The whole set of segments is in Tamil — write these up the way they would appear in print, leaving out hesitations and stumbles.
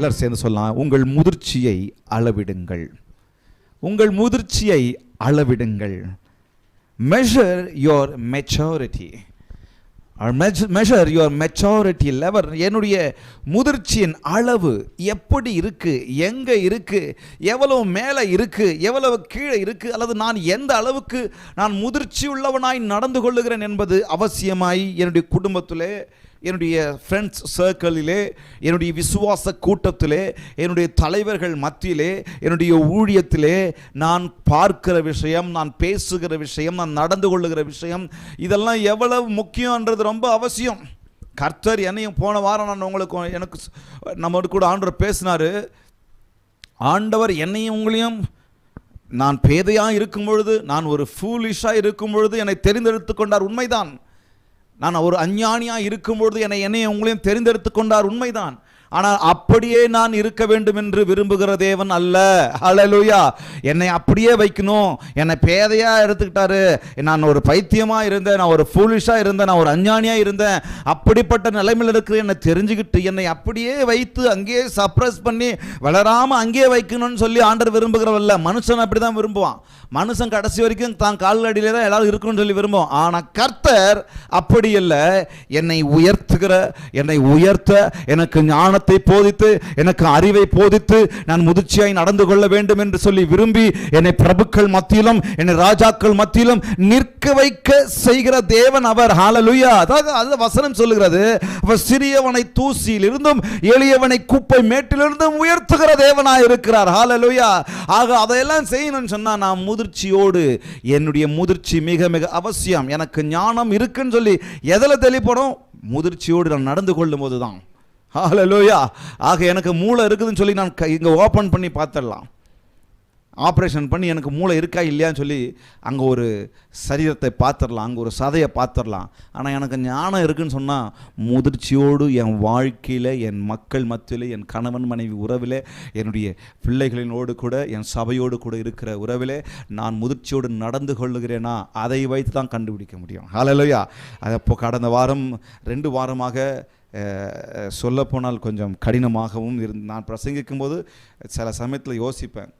எல்லாரும் சேர்ந்து சொல்லலாம், உங்கள் முதிர்ச்சியை அளவிடுங்கள். உங்கள் முதிர்ச்சியை அளவிடுங்கள். measure your maturity or measure your maturity level. என்னுடைய முதிர்ச்சியின் அளவு எப்படி இருக்கு, எங்க இருக்கு, எவ்வளவு மேலே இருக்கு, எவ்வளவு கீழே இருக்கு, அல்லது நான் எந்த அளவுக்கு நான் முதிர்ச்சி உள்ளவனாய் நடந்து கொள்ளுகிறேன் என்பது அவசியமாய் என்னுடைய குடும்பத்திலே, என்னுடைய ஃப்ரெண்ட்ஸ் சர்க்கிளிலே, என்னுடைய விசுவாச கூட்டத்திலே, என்னுடைய தலைவர்கள் மத்தியிலே, என்னுடைய ஊழியத்திலே நான் பார்க்கிற விஷயம், நான் பேசுகிற விஷயம், நான் நடந்து கொள்ளுகிற விஷயம், இதெல்லாம் எவ்வளவு முக்கியன்றது ரொம்ப அவசியம். கர்த்தர் என்னையும் போன வாரம் எனக்கு நம்மோடு கூட ஆண்டவர் பேசினார். ஆண்டவர் என்னையும் உங்களையும் நான் பேதையாக இருக்கும் பொழுது, நான் ஒரு ஃபூலிஷாக இருக்கும் பொழுது என்னை தெரிந்தெடுத்து கொண்டார், உண்மைதான். நான் ஒரு அஞ்ஞானியாக இருக்கும்பொழுது என்னை உங்களையும் தெரிந்தெடுத்து கொண்டார், உண்மைதான். ஆனால் அப்படியே நான் இருக்க வேண்டும் என்று விரும்புகிற தேவன் அல்ல. ஹல்லேலூயா. என்னை அப்படியே வைக்கணும், என்னை பேதையாக எடுத்துக்கிட்டாரு, நான் ஒரு பைத்தியமாக இருந்தேன், நான் ஒரு ஃபூலிஷாக இருந்தேன், நான் ஒரு அஞ்ஞானியாக இருந்தேன், அப்படிப்பட்ட நிலைமையில் இருக்கிற என்னை தெரிஞ்சுக்கிட்டு என்னை அப்படியே வைத்து அங்கேயே சப்ரஸ் பண்ணி வளராமல் அங்கேயே வைக்கணும்னு சொல்லி ஆண்டவர் விரும்புகிறவல்ல. மனுஷன் அப்படி தான் விரும்புவான். மனுஷன் கடைசி வரைக்கும் தான் கால் அடியிலே தான் எல்லாரும் இருக்கணும்னு சொல்லி விரும்புவோம். ஆனால் கர்த்தர் அப்படி இல்லை. என்னை உயர்த்துகிற, என்னை உயர்த்த, எனக்கு ஞானத்தை போதித்து, எனக்கு அறிவை போதித்து நான் முதிர்ச்சியாய் நடந்து கொள்ள வேண்டும் என்று சொல்லி விரும்பி என்னை பிரபுக்கள் மத்தியிலும், என்னை ராஜாக்கள் மத்தியிலும் நிற்க வைக்க செய்கிற தேவன் அவர். ஹல்லேலூயா. அதாவது வசனம் சொல்லுகிறது, அவர் சிறியவனை தூசியில் இருந்தும் எளியவனை குப்பை மேட்டிலிருந்தும் உயர்த்துகிற தேவனாய் இருக்கிறார். ஹல்லேலூயா. ஆக அதையெல்லாம் செய்யணும்னு சொன்னா நான் முதிர்ச்சியோடு, என்னுடைய முதிர்ச்சி மிக மிக அவசியம். எனக்கு ஞானம் இருக்குன்னு சொல்லி எதில் தெளிப்படும்? முதிர்ச்சியோடு நான் நடந்து கொள்ளும் போது தான். ஹல்லேலூயா. ஆக எனக்கு மூளை இருக்குதுன்னு சொல்லி நான் இங்கே ஓப்பன் பண்ணி பார்த்துடலாம், ஆப்ரேஷன் பண்ணி எனக்கு மூளை இருக்கா இல்லையான்னு சொல்லி அங்கே ஒரு சரீரத்தை பார்த்துடலாம், அங்கே ஒரு சதையை பார்த்துடலாம். ஆனால் எனக்கு ஞானம் இருக்குதுன்னு சொன்னால் முதிர்ச்சியோடு என் வாழ்க்கையில், என் மக்கள் மத்தியில், என் கணவன் மனைவி உறவில், என்னுடைய பிள்ளைகளினோடு கூட, என் சபையோடு கூட இருக்கிற உறவில் நான் முதிர்ச்சியோடு நடந்து கொள்ளுகிறேனா, அதை வைத்து தான் கண்டுபிடிக்க முடியும். ஹல்லேலூயா. அது அப்போ கடந்த வாரம் 2 வாரமாக சொல்லப்போனால் கொஞ்சம் கடினமாகவும் நான் பிரசங்கிக்கும் போது சில சமயத்தில் யோசிப்பேன்,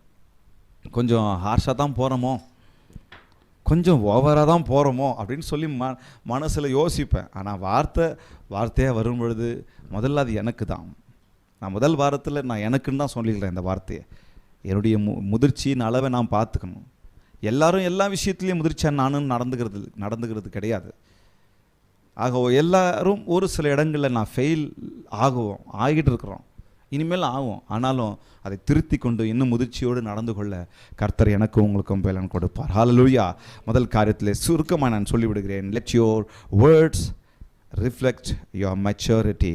கொஞ்சம் ஹார்ஷாக தான் போகிறோமோ, கொஞ்சம் ஓவராக தான் போகிறோமோ அப்படின்னு சொல்லி மனசில் யோசிப்பேன். ஆனால் வார்த்தையாக வரும் பொழுது முதல்ல அது எனக்கு தான். நான் முதல் வாரத்தில் நான் எனக்குன்னு தான் சொல்லிக்கிறேன் இந்த வார்த்தையை. என்னுடைய முதிர்ச்சியின் அளவை நான் பார்த்துக்கணும். எல்லாரும் எல்லா விஷயத்துலேயும் முதிர்ச்சியாக நானும் நடந்துக்கிறது கிடையாது. ஆக எல்லாரும் ஒரு சில இடங்களில் நான் ஃபெயில் ஆகிட்டு இருக்கிறோம், இனிமேல் ஆகும். ஆனாலும் அதை திருத்தி கொண்டு இன்னும் முதிர்ச்சியோடு நடந்து கொள்ள கர்த்தர் எனக்கும் உங்களுக்கும் பலன் கொடுப்பார். ஹல்லேலூயா. முதல் காரியத்தில் சுருக்கமாக நான் சொல்லிவிடுகிறேன். Let your words reflect your maturity.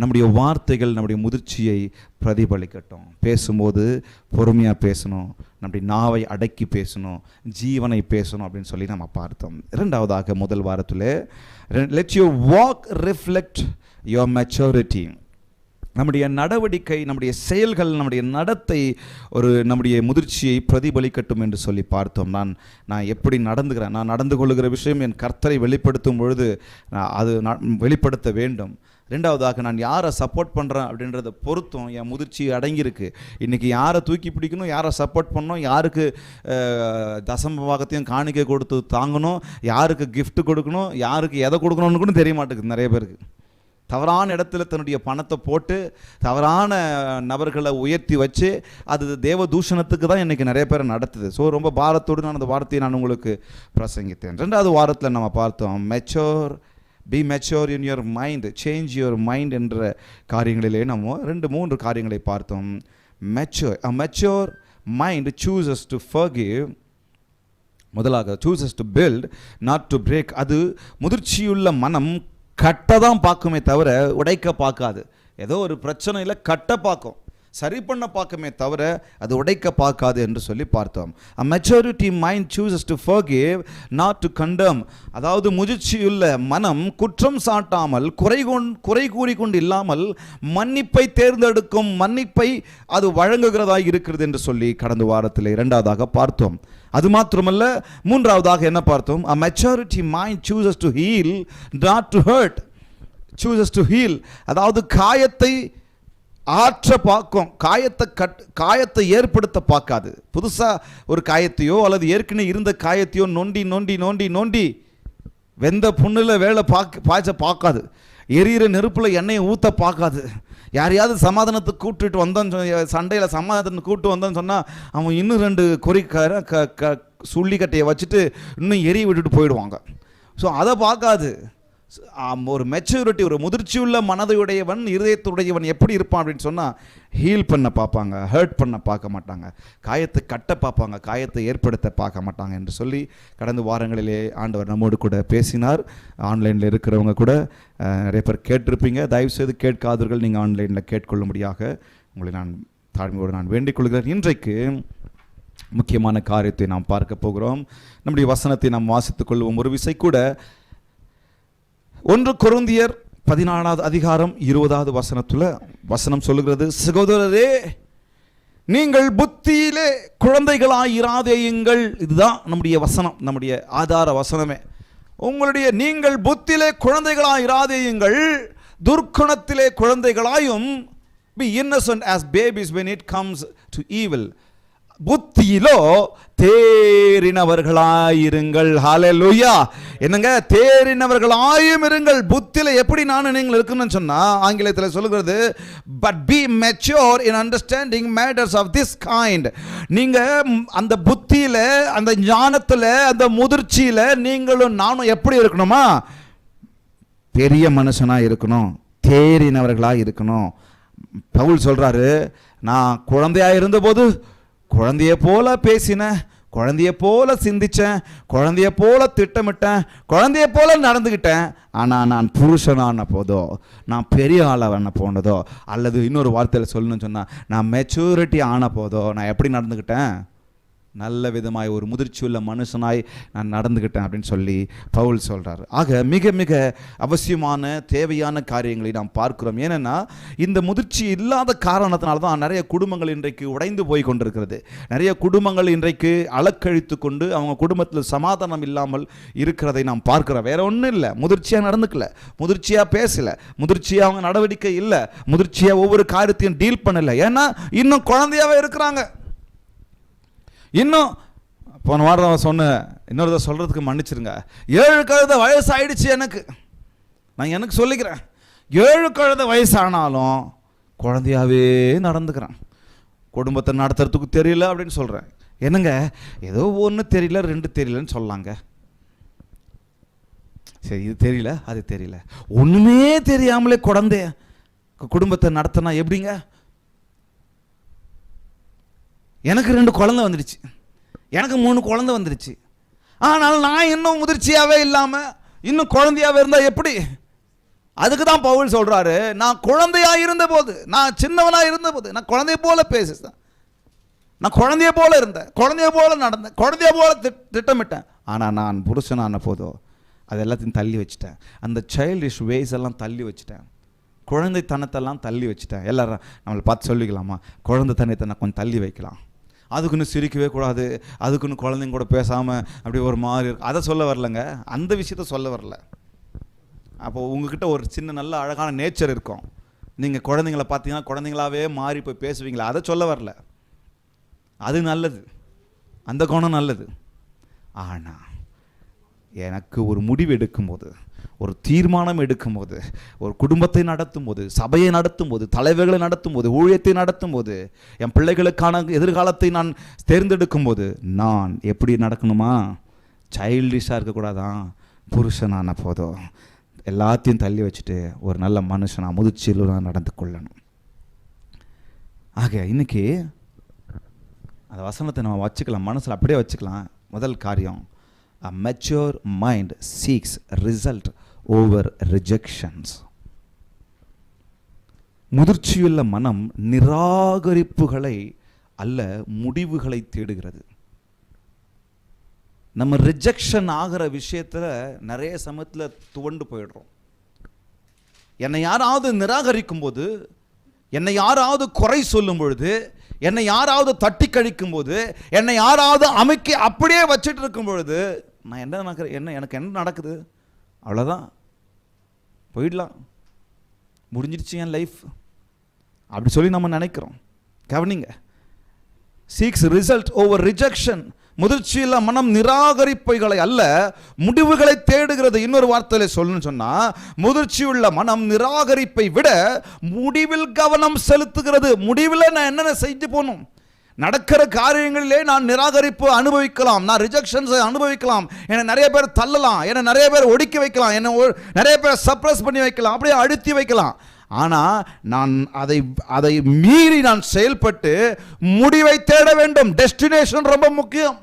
நம்முடைய வார்த்தைகள் நம்முடைய முதிர்ச்சியை பிரதிபலிக்கட்டும். பேசும்போது பொறுமையாக பேசணும், நம்முடைய நாவை அடக்கி பேசணும், ஜீவனை பேசணும் அப்படின்னு சொல்லி நம்ம பார்த்தோம். இரண்டாவதாக முதல் வாரத்தில் let your walk reflect your maturity. நம்முடைய நடவடிக்கை, நம்முடைய செயல்கள், நம்முடைய நடத்தை நம்முடைய முதிர்ச்சியை பிரதிபலிக்கட்டும் என்று சொல்லி பார்த்தோம். நான் எப்படி நடந்துக்கிறேன், நான் நடந்து கொள்ளுகிற விஷயம் என் கர்த்தரை வெளிப்படுத்தும் பொழுது அது வெளிப்படுத்த வேண்டும். ரெண்டாவதாக நான் யாரை சப்போர்ட் பண்ணுறேன் அப்படின்றத பொறுத்தும் என் முதிர்ச்சி அடங்கியிருக்கு. இன்றைக்கி யாரை தூக்கி பிடிக்கணும், யாரை சப்போர்ட் பண்ணணும், யாருக்கு தசம பாகத்தையும் காணிக்கை கொடுத்து தாங்கணும், யாருக்கு கிஃப்ட் கொடுக்கணும், யாருக்கு எதை கொடுக்கணும்னு கூட தெரிய மாட்டேங்குது நிறைய பேருக்கு. தவறான இடத்துல தன்னுடைய பணத்தை போட்டு தவறான நபர்களை உயர்த்தி வச்சு அது தேவ தூஷணத்துக்கு தான் இன்றைக்கி நிறைய பேர் நடத்துது. ஸோ ரொம்ப பாரத்தோடு நான் அந்த வார்த்தையை நான் உங்களுக்கு பிரசங்கித்தேன். ரெண்டாவது வாரத்தில் நம்ம பார்த்தோம் be mature in your mind, change your mind என்ற காரியங்களிலே நம்ம 2-3 காரியங்களை பார்த்தோம். Mature mind chooses to forgive. முதலாக chooses to build not to break. அது முதிர்ச்சியுள்ள மனம் கட்ட தான் பார்க்குமே தவிர உடைக்க பார்க்காது. ஏதோ ஒரு பிரச்சனையில் கட்ட பார்க்கும், சரி பண்ண பார்க்குமே தவிர அது உடைக்க பார்க்காது என்று சொல்லி பார்த்தோம். A maturity mind chooses to forgive not to condemn. அதாவது முதிர்ச்சியுள்ள மனம் குற்றம் சாட்டாமல் குறை கூறிக்கொண்டு இல்லாமல் மன்னிப்பை தேர்ந்தெடுக்கும், மன்னிப்பை அது வழங்குகிறதாக இருக்கிறது என்று சொல்லி கடந்த வாரத்தில் இரண்டாவதாக பார்த்தோம். அது மாத்திரமல்ல, மூன்றாவதாக என்ன பார்த்தோம்? A maturity mind chooses to heal not to hurt. chooses to heal. அதாவது காயத்தை ஆற்ற பார்க்கும், காயத்தை ஏற்படுத்த பார்க்காது. புதுசாக ஒரு காயத்தையோ அல்லது ஏற்கனவே இருந்த காயத்தையோ நொண்டி நொண்டி நோண்டி நோண்டி வெந்த புண்ணில் வேலை பாய்ச்ச பார்க்காது. எரியிற நெருப்பில் எண்ணெயை ஊற்ற பார்க்காது. யாரையாவது சமாதானத்துக்கு கூப்பிட்டுட்டு வந்தோன்னு, சண்டையில் சமாதானத்துக்கு கூப்பிட்டு வந்தோன்னு சொன்னால் அவன் இன்னும் 2 கொறிக்கார சுள்ளிக்கட்டையை வச்சுட்டு இன்னும் எரிய விட்டுட்டு போயிடுவாங்க. ஸோ அதை பார்க்காது. ஒரு மெச்சூரிட்டி, ஒரு முதிர்ச்சியுள்ள மனதையுடையவன், இருதயத்துடையவன் எப்படி இருப்பான் அப்படின்னு சொன்னால் ஹீல் பண்ண பார்ப்பாங்க, ஹர்ட் பண்ண பார்க்க மாட்டாங்க, காயத்தை கட்ட பார்ப்பாங்க, காயத்தை ஏற்படுத்த பார்க்க மாட்டாங்க என்று சொல்லி கடந்த வாரங்களிலே ஆண்டவர் நம்மோடு கூட பேசினார். ஆன்லைனில் இருக்கிறவங்க கூட நிறைய பேர் கேட்டிருப்பீங்க. தயவுசெய்து கேட்காதவர்கள் நீங்கள் ஆன்லைனில் கேட்கொள்ளும்படியாக உங்களை நான் தாழ்மையோடு நான் வேண்டிக் கொள்கிறேன். இன்றைக்கு முக்கியமான காரியத்தை நாம் பார்க்க போகிறோம். நம்முடைய வசனத்தை நாம் வாசித்துக் கொள்வோம். ஒரு விசை கூட 1 கொரிந்தியர் 14வது அதிகாரம் 20வது வசனத்தில் வசனம் சொல்லுகிறது, சகோதரரே நீங்கள் புத்தியிலே குழந்தைகளாயிராதேயுங்கள். இதுதான் நம்முடைய வசனம், நம்முடைய ஆதார வசனமே. நீங்கள் புத்தியிலே குழந்தைகளாயிராதேயுங்கள், துர்க்குணத்திலே குழந்தைகளாயும், be innocent as babies when it comes to evil. புத்தியிலோ தேறினவர்களாயிருங்கள். ஹல்லேலூயா. என்னங்க, தேறினவர்களாயும் இருங்கள். புத்தியில எப்படி நானும் நீங்கள் இருக்கணும்னு சொன்னா ஆங்கிலத்தில் சொல்லுகிறது, but be mature in understanding matters of this kind. நீங்க அந்த புத்தியில, அந்த ஞானத்துல, அந்த முதிர்ச்சியில நீங்களும் நானும் எப்படி இருக்கணுமா? பெரிய மனுஷனா இருக்கணும், தேறினவர்களா இருக்கணும். பவுல் சொல்றாரு, நான் குழந்தையா இருந்தபோது குழந்தைய போல பேசினேன், குழந்தைய போல சிந்திச்சேன், குழந்தைய போல திட்டமிட்டேன், குழந்தைய போல நடந்துக்கிட்டேன். ஆனால் நான் புருஷனான போதோ, நான் பெரிய ஆளான போனதோ, அல்லது இன்னொரு வார்த்தையில் சொல்லணும்னு சொன்னால் நான் மெச்சூரிட்டி ஆன போதோ நான் எப்படி நடந்துக்கிட்டேன்? நல்ல விதமாய் ஒரு முதிர்ச்சியுள்ள மனுஷனாய் நான் நடந்துக்கிட்டேன் அப்படின்னு சொல்லி பவுல் சொல்கிறார். ஆக மிக மிக அவசியமான தேவையான காரியங்களை நாம் பார்க்கிறோம். ஏன்னா இந்த முதிர்ச்சி இல்லாத காரணத்தினால தான் நிறைய குடும்பங்கள் இன்றைக்கு உடைந்து போய் கொண்டிருக்கிறது. நிறைய குடும்பங்கள் இன்றைக்கு அலக்கழித்து கொண்டு அவங்க குடும்பத்தில் சமாதானம் இல்லாமல் இருக்கிறதை நாம் பார்க்கிறோம். வேற ஒன்றும் இல்லை, முதிர்ச்சியாக நடந்துக்கல, முதிர்ச்சியாக பேசலை, முதிர்ச்சியாக அவங்க நடவடிக்கை இல்லை, முதிர்ச்சியாக ஒவ்வொரு காரியத்தையும் டீல் பண்ணலை. ஏன்னா இன்னும் குழந்தையாவே இருக்கிறாங்க. இன்னும் போன வாரம் சொன்ன இன்னொரு சொல்கிறதுக்கு மன்னிச்சிருங்க, 7 கழுத வயசாயிடுச்சு எனக்கு சொல்லிக்கிறேன். 7 கழுத வயசானாலும் குழந்தையாவே நடந்துக்கிறேன். குடும்பத்தை நடத்துறதுக்கு தெரியல அப்படின்னு சொல்கிறேன். என்னங்க, ஏதோ 1 தெரியல 2 தெரியலன்னு சொல்லலாங்க. சரி, இது தெரியல அது தெரியல, ஒன்றுமே தெரியாமலே குடும்பத்தை நடத்தினா எப்படிங்க? எனக்கு 2 குழந்தை வந்துடுச்சு, எனக்கு 3 குழந்தை வந்துடுச்சு. ஆனால் நான் இன்னும் முதிர்ச்சியாகவே இல்லாமல் இன்னும் குழந்தையாகவே இருந்தால் எப்படி? அதுக்கு தான் பவுல் சொல்கிறாரு, நான் குழந்தையாக இருந்தபோது, நான் சின்னவனாக இருந்தபோது நான் குழந்தைய போல பேசுகிறேன், நான் குழந்தைய போல இருந்தேன், குழந்தைய போல நடந்தேன், குழந்தைய போல திட்டமிட்டேன். ஆனால் நான் புருஷனான போதோ அது எல்லாத்தையும் தள்ளி வச்சுட்டேன். அந்த சைல்டிஷ் வேஸ் எல்லாம் தள்ளி வச்சுட்டேன், குழந்தைத்தனத்தெல்லாம் தள்ளி வச்சுட்டேன். எல்லாரும் நம்மளை பார்த்து சொல்லிக்கலாமா, குழந்தைத்தனத்தை நான் கொஞ்சம் தள்ளி வைக்கலாம், அதுக்குன்னு சிரிக்கவே கூடாது, அதுக்குன்னு குழந்தைங்க கூட பேசாமல் அப்படி ஒரு மாதிரி இருக்கு, அதை சொல்ல வரலங்க, அந்த விஷயத்த சொல்ல வரல. அப்போது உங்ககிட்ட ஒரு சின்ன நல்ல அழகான நேச்சர் இருக்கும், நீங்கள் குழந்தைங்கள பார்த்தீங்கன்னா குழந்தைங்களாவே மாறி போய் பேசுவீங்களா, அதை சொல்ல வரல. அது நல்லது, அந்த குணம் நல்லது. ஆனால் எனக்கு ஒரு முடிவு எடுக்கும்போது, ஒரு தீர்மானம் எடுக்கும்போது, ஒரு குடும்பத்தை நடத்தும் போது, சபையை நடத்தும் போது, தலைவர்களை நடத்தும் போது, ஊழியத்தை நடத்தும் போது, என் பிள்ளைகளுக்கான எதிர்காலத்தை நான் தேர்ந்தெடுக்கும் போது நான் எப்படி நடக்கணுமா? சைல்டிஷாக இருக்கக்கூடாதான். புருஷனான போதும் எல்லாத்தையும் தள்ளி வச்சுட்டு ஒரு நல்ல மனுஷனாக முதிர்ச்சியில் நான் நடந்து கொள்ளணும். ஆக இன்னைக்கு அந்த வசனத்தை நம்ம வச்சுக்கலாம், மனசில் அப்படியே வச்சுக்கலாம். முதல் காரியம், a mature mind seeks result over rejections. முதிர்ச்சியுள்ள மனம் நிராகரிப்புகளை அல்ல முடிவுகளை தேடுகிறது. நம்ம ரிஜெக்ஷன் ஆகிற விஷயத்தில் நிறைய சமயத்தில் துவண்டு போயிடுறோம். என்னை யாராவது நிராகரிக்கும் போது, என்னை யாராவது குறை சொல்லும் பொழுது, என்னை யாராவது தட்டி கழிக்கும் போது, என்னை யாராவது அமைக்கி அப்படியே வச்சுட்டு இருக்கும் பொழுது நான் என்ன நினைக்கிறேன், எனக்கு என்ன நடக்குது? அவ்வளோதான், போயிடலாம், முடிஞ்சிடுச்சு என் லைஃப் அப்படி சொல்லி நம்ம நினைக்கிறோம். கவனிங்க, சீக்ஸ் ரிசல்ட் ஓவர் ரிஜெக்ஷன். முதிர்ச்சியுள்ள மனம் நிராகரிப்புகளை அல்ல, முடிவுகளை தேடுகிறது. இன்னொரு வார்த்தையில சொல்லணும்னு சொன்னா, முதிர்ச்சியுள்ள மனம் நிராகரிப்பை விட முடிவில் கவனம் செலுத்துகிறது. முடிவில் நான் என்னென்ன செஞ்சு போகணும், நடக்கிற காரியங்களிலே நான் நிராகரிப்பு அனுபவிக்கலாம், நான் ரிஜெக்ஷன்ஸை அனுபவிக்கலாம், என்னை நிறைய பேர் தள்ளலாம், என்னை நிறைய பேர் ஒடுக்கி வைக்கலாம், என்னை நிறைய பேர் சப்ரஸ் பண்ணி வைக்கலாம், அப்படியே அழுத்தி வைக்கலாம். ஆனால் நான் அதை மீறி நான் செயல்பட்டு முடிவை தேட வேண்டும். டெஸ்டினேஷன் ரொம்ப முக்கியம்,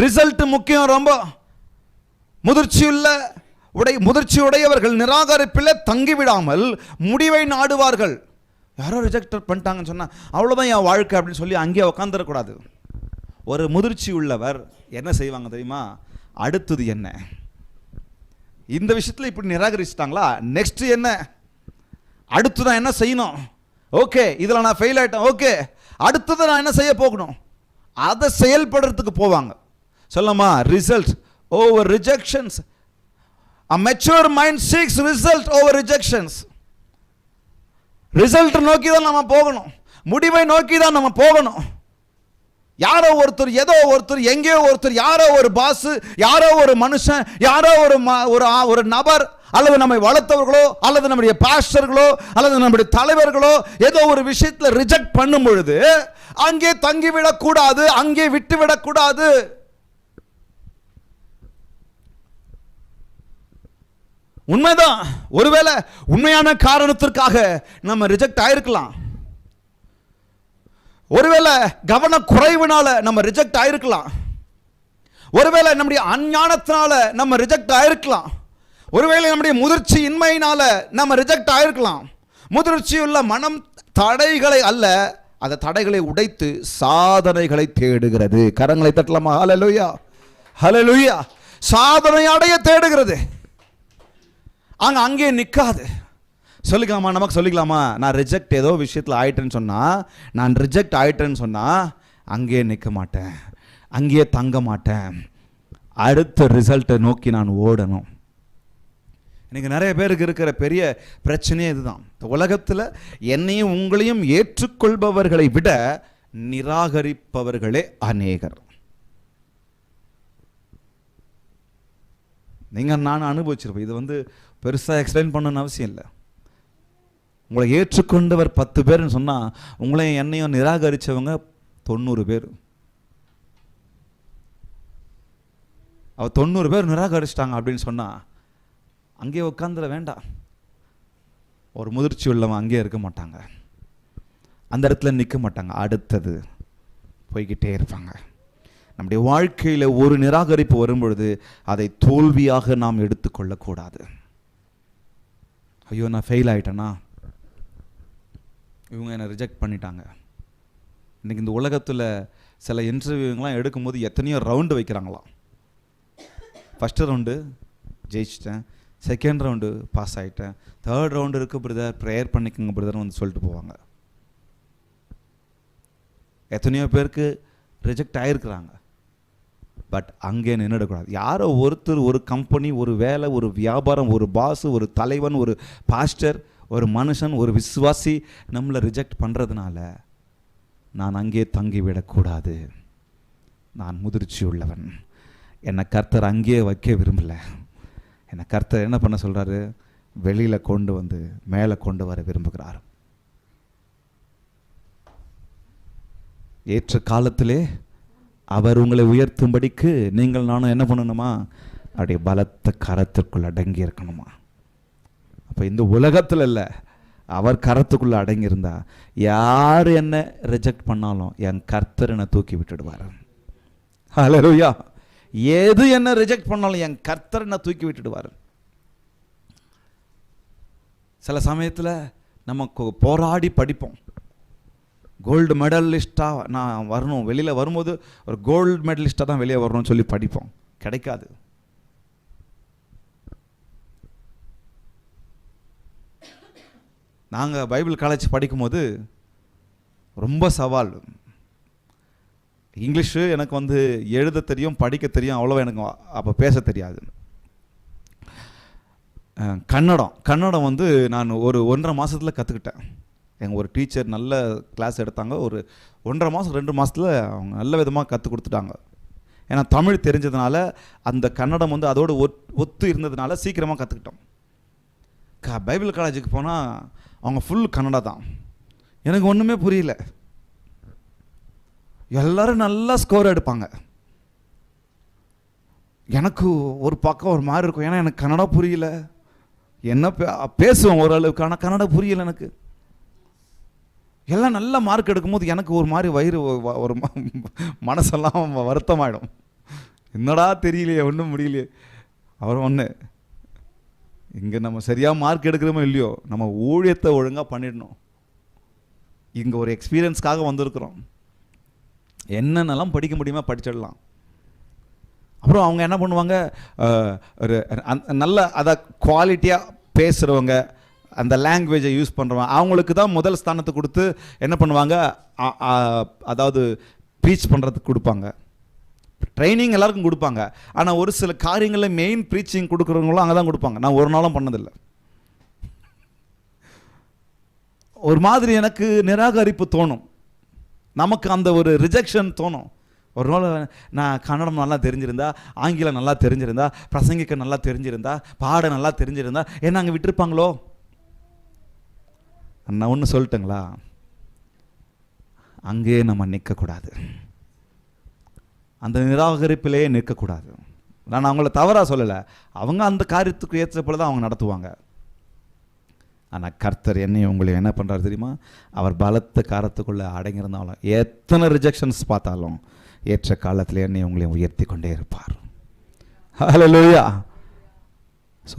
ரிசல்ட் முக்கியம் ரொம்ப. முதிர்ச்சி உடையவர்கள் நிராகரிப்பில் தங்கிவிடாமல் முடிவை நாடுவார்கள். யாரோ ரிஜெக்ட் பண்ணிட்டாங்கன்னு சொன்னால் அவ்வளோதான் என் வாழ்க்கை அப்படின்னு சொல்லி அங்கேயே உட்காந்துடக்கூடாது. ஒரு முதிர்ச்சி உள்ளவர் என்ன செய்வாங்க தெரியுமா? அடுத்தது என்ன, இந்த விஷயத்தில் இப்படி நிராகரிச்சிட்டாங்களா, நெக்ஸ்ட் என்ன, அடுத்து நான் என்ன செய்யணும், ஓகே இதில் நான் ஃபெயில் ஆகிட்டேன், ஓகே அடுத்தது நான் என்ன செய்ய போகணும், அதை செயல்படுறதுக்கு போவாங்க. சொல்லமா, result over rejections. A mature mind seeks result over rejections. Result நோக்கி தான் நம்ம போகணும், முடிவை நோக்கி தான் நம்ம போகணும். யாரோ ஒருத்தர், ஏதோ ஒருத்தர், எங்கேயோ ஒருத்தர், யாரோ ஒரு பாஸ், யாரோ ஒரு மனுஷன், யாரோ ஒரு நபர், அல்லது நம்மை வளர்த்தவர்களோ, அல்லது நம்முடைய பாஸ்டர்களோ, அல்லது நம்முடைய தலைவர்களோ ஏதோ ஒரு விஷயத்தில் ரிஜெக்ட் பண்ணும் பொழுது அங்கே தங்கிவிடக்கூடாது, அங்கே விட்டுவிடக்கூடாது. உண்மைதான், ஒருவேளை உண்மையான காரணத்திற்காக நம்ம ரிஜெக்ட் ஆயிருக்கலாம், ஒருவேளை கவன குறைவினால நம்ம ரிஜெக்ட் ஆயிருக்கலாம், ஒருவேளை நம்முடைய அஞ்ஞானத்தினால நம்ம ரிஜெக்ட் ஆயிருக்கலாம், ஒருவேளை நம்முடைய முதிர்ச்சி இன்மையினால நம்ம ரிஜெக்ட் ஆயிருக்கலாம். முதிர்ச்சியுள்ள மனம் தடைகளை அல்ல, அந்த தடைகளை உடைத்து சாதனைகளை தேடுகிறது. கரங்களை தட்டலாமா? ஹல்லேலூயா, ஹல்லேலூயா. சாதனை அடைய தேடுகிறது, அங்கே நிற்காது. சொல்லிக்கலாமா, நமக்கு சொல்லிக்கலாமா, நான் ரிஜெக்ட் ஏதோ விஷயத்தில் ஆயிட்டேன்னு சொன்னால், நான் ரிஜெக்ட் ஆயிட்டேன்னு சொன்னால் அங்கேயே நிற்க மாட்டேன், அங்கேயே தங்க மாட்டேன், அடுத்த ரிசல்ட்டை நோக்கி நான் ஓடணும். இன்றைக்கி நிறைய பேருக்கு இருக்கிற பெரிய பிரச்சனையே இதுதான். உலகத்தில் என்னையும் உங்களையும் ஏற்றுக்கொள்பவர்களை விட நிராகரிப்பவர்களே அநேகர். நீங்கள் நான் அனுபவிச்சிருப்பேன், இது பெருசாக எக்ஸ்பிளைன் பண்ணணும்னு அவசியம் இல்லை. உங்களை ஏற்றுக்கொண்டவர் 10 பேர்னு சொன்னால், உங்களையும் என்னையும் நிராகரித்தவங்க 90 பேர். அவர் 90 பேர் நிராகரிச்சிட்டாங்க அப்படின்னு சொன்னால் அங்கேயே உட்காந்துட வேண்டாம். ஒரு முதிர்ச்சி உள்ளவன் அங்கேயே இருக்க மாட்டாங்க, அந்த இடத்துல நிற்க மாட்டாங்க, அடுத்தது போய்கிட்டே இருப்பாங்க. நம்முடைய வாழ்க்கையில் ஒரு நிராகரிப்பு வரும்பொழுது அதை தோல்வியாக நாம் எடுத்துக்கொள்ளக்கூடாது. ஐயோ நான் ஃபெயில் ஆகிட்டேனா, இவங்க என்னை ரிஜெக்ட் பண்ணிட்டாங்க. இன்றைக்கி இந்த உலகத்தில் சில இன்டர்வியூங்கெலாம் எடுக்கும்போது எத்தனையோ ரவுண்டு வைக்கிறாங்களாம். ஃபஸ்ட்டு ரவுண்டு ஜெயிச்சிட்டேன், செகண்ட் ரவுண்டு பாஸ் ஆகிட்டேன், தேர்ட் ரவுண்டு இருக்குது பிரதர், ப்ரேயர் பண்ணிக்கோங்க பிரதர்னு சொல்லிட்டு போவாங்க. எத்தனையோ பேருக்கு ரிஜெக்ட் ஆகிருக்கிறாங்க. பட் அங்கே நின்றுடக்கூடாது. யாரோ ஒருத்தர், ஒரு கம்பெனி, ஒரு வேலை, ஒரு வியாபாரம், ஒரு பாஸ், ஒரு தலைவன், ஒரு பாஸ்டர், ஒரு மனுஷன், ஒரு விசுவாசி நம்மளை ரிஜெக்ட் பண்ணுறதுனால நான் அங்கே தங்கிவிடக்கூடாது. நான் முதிர்ச்சி உள்ளவன், என்னை கர்த்தர் அங்கேயே வைக்க விரும்பலை. என்னை கர்த்தர் என்ன பண்ண சொல்கிறாரு? வெளியில் கொண்டு வந்து மேலே கொண்டு வர விரும்புகிறார். ஏற்ற காலத்திலே அவர் உங்களை உயர்த்தும்படிக்கு நீங்கள் நானும் என்ன பண்ணணுமா? அப்படியே பலத்த கரத்திற்குள் அடங்கி இருக்கணுமா? அப்போ இந்த உலகத்தில் இல்லை, அவர் கரத்துக்குள்ளே அடங்கியிருந்தா யார் என்ன ரிஜெக்ட் பண்ணாலும் என் கர்த்தர் என்னை தூக்கி விட்டுடுவார். ஹல்லேலூயா. எது என்ன ரிஜெக்ட் பண்ணாலும் என் கர்த்தர் என்னை தூக்கி விட்டுடுவார். சில சமயத்தில் நமக்கு போராடி படிப்போம், கோல்டு மெடலிஸ்டாக நான் வரணும், வெளியில் வரும்போது ஒரு கோல்டு மெடலிஸ்டாக தான் வெளியே வரணும்னு சொல்லி படிப்போம், கிடைக்காது. நாங்கள் பைபிள் காலேஜ் படிக்கும்போது ரொம்ப சவால். இங்கிலீஷு எனக்கு எழுத தெரியும், படிக்க தெரியும், அவ்வளோ எனக்கு அப்போ பேச தெரியாது. கன்னடம் நான் ஒரு 1.5 மாதத்தில் கற்றுக்கிட்டேன். எங்கள் ஒரு டீச்சர் நல்ல கிளாஸ் எடுத்தாங்க. ஒரு 1.5 மாதம் 2 மாதத்தில் அவங்க நல்ல விதமாக கற்றுக் கொடுத்துட்டாங்க. ஏன்னா தமிழ் தெரிஞ்சதுனால, அந்த கன்னடம் வந்து அதோடு ஒத்து இருந்ததுனால சீக்கிரமாக கற்றுக்கிட்டோம். பைபிள் காலேஜுக்கு போனால் அவங்க ஃபுல் கன்னடா தான். எனக்கு ஒன்றுமே புரியல. எல்லோரும் நல்லா ஸ்கோர் எடுப்பாங்க. எனக்கு ஒரு பக்கம் ஒரு மாதிரி இருக்கும். ஏன்னா எனக்கு கன்னடா புரியல. என்ன பேசுவோம் ஓரளவுக்கு, ஆனால் கன்னடா புரியலை எனக்கு. எல்லாம் நல்ல மார்க் எடுக்கும்போது எனக்கு ஒரு மாதிரி வயிறு ஒரு மனசெல்லாம் வருத்தமாயிடும். என்னடா தெரியலையே, ஒன்றும் முடியலையே. அவர் ஒன்று, இங்கே நம்ம சரியாக மார்க் எடுக்கிறோமோ இல்லையோ, நம்ம ஊழியத்தை ஒழுங்காக பண்ணிடணும். இங்கே ஒரு எக்ஸ்பீரியன்ஸ்க்காக வந்திருக்கிறோம். என்னென்னலாம் படிக்க முடியுமா படிச்சிடலாம். அப்புறம் அவங்க என்ன பண்ணுவாங்க, ஒரு நல்ல அதை குவாலிட்டியாக பேசுகிறவங்க, அந்த லாங்குவேஜை யூஸ் பண்ணுறவங்க, அவங்களுக்கு தான் முதல் ஸ்தானத்தை கொடுத்து என்ன பண்ணுவாங்க, அதாவது ப்ரீச் பண்ணுறதுக்கு கொடுப்பாங்க. ட்ரைனிங் எல்லாருக்கும் கொடுப்பாங்க. ஆனால் ஒரு சில காரியங்களில் மெயின் ப்ரீச்சிங் கொடுக்குறவங்களும் அங்கே தான் கொடுப்பாங்க. நான் ஒரு நாளும் பண்ணதில்லை. ஒரு மாதிரி எனக்கு நிராகரிப்பு தோணும். நமக்கு அந்த ஒரு ரிஜெக்ஷன் தோணும். ஒரு நாள் நான் கன்னடம் நல்லா தெரிஞ்சிருந்தா, ஆங்கிலம் நல்லா தெரிஞ்சிருந்தா, பிரசங்கிக்க நல்லா தெரிஞ்சிருந்தா, பாட நல்லா தெரிஞ்சிருந்தா என்ன அங்கே விட்டுருப்பாங்களோ. நான் ஒன்று சொல்லட்டுங்களா, அங்கேயே நம்ம நிற்கக்கூடாது. அந்த நிராகரிப்பிலேயே நிற்கக்கூடாது. நான் அவங்கள தவறாக சொல்லலை. அவங்க அந்த காரியத்துக்கு ஏற்ற போல தான் அவங்க நடத்துவாங்க. ஆனால் கர்த்தர் என்னையும் உங்களையும் என்ன பண்ணுறாரு தெரியுமா, அவர் பலத்த காரத்துக்குள்ளே அடங்கியிருந்தாலும் எத்தனை ரிஜெக்ஷன்ஸ் பார்த்தாலும் ஏற்ற காலத்தில் என்னையும் உங்களையும் உயர்த்தி கொண்டே இருப்பார். ஹல்லேலூயா. ஸோ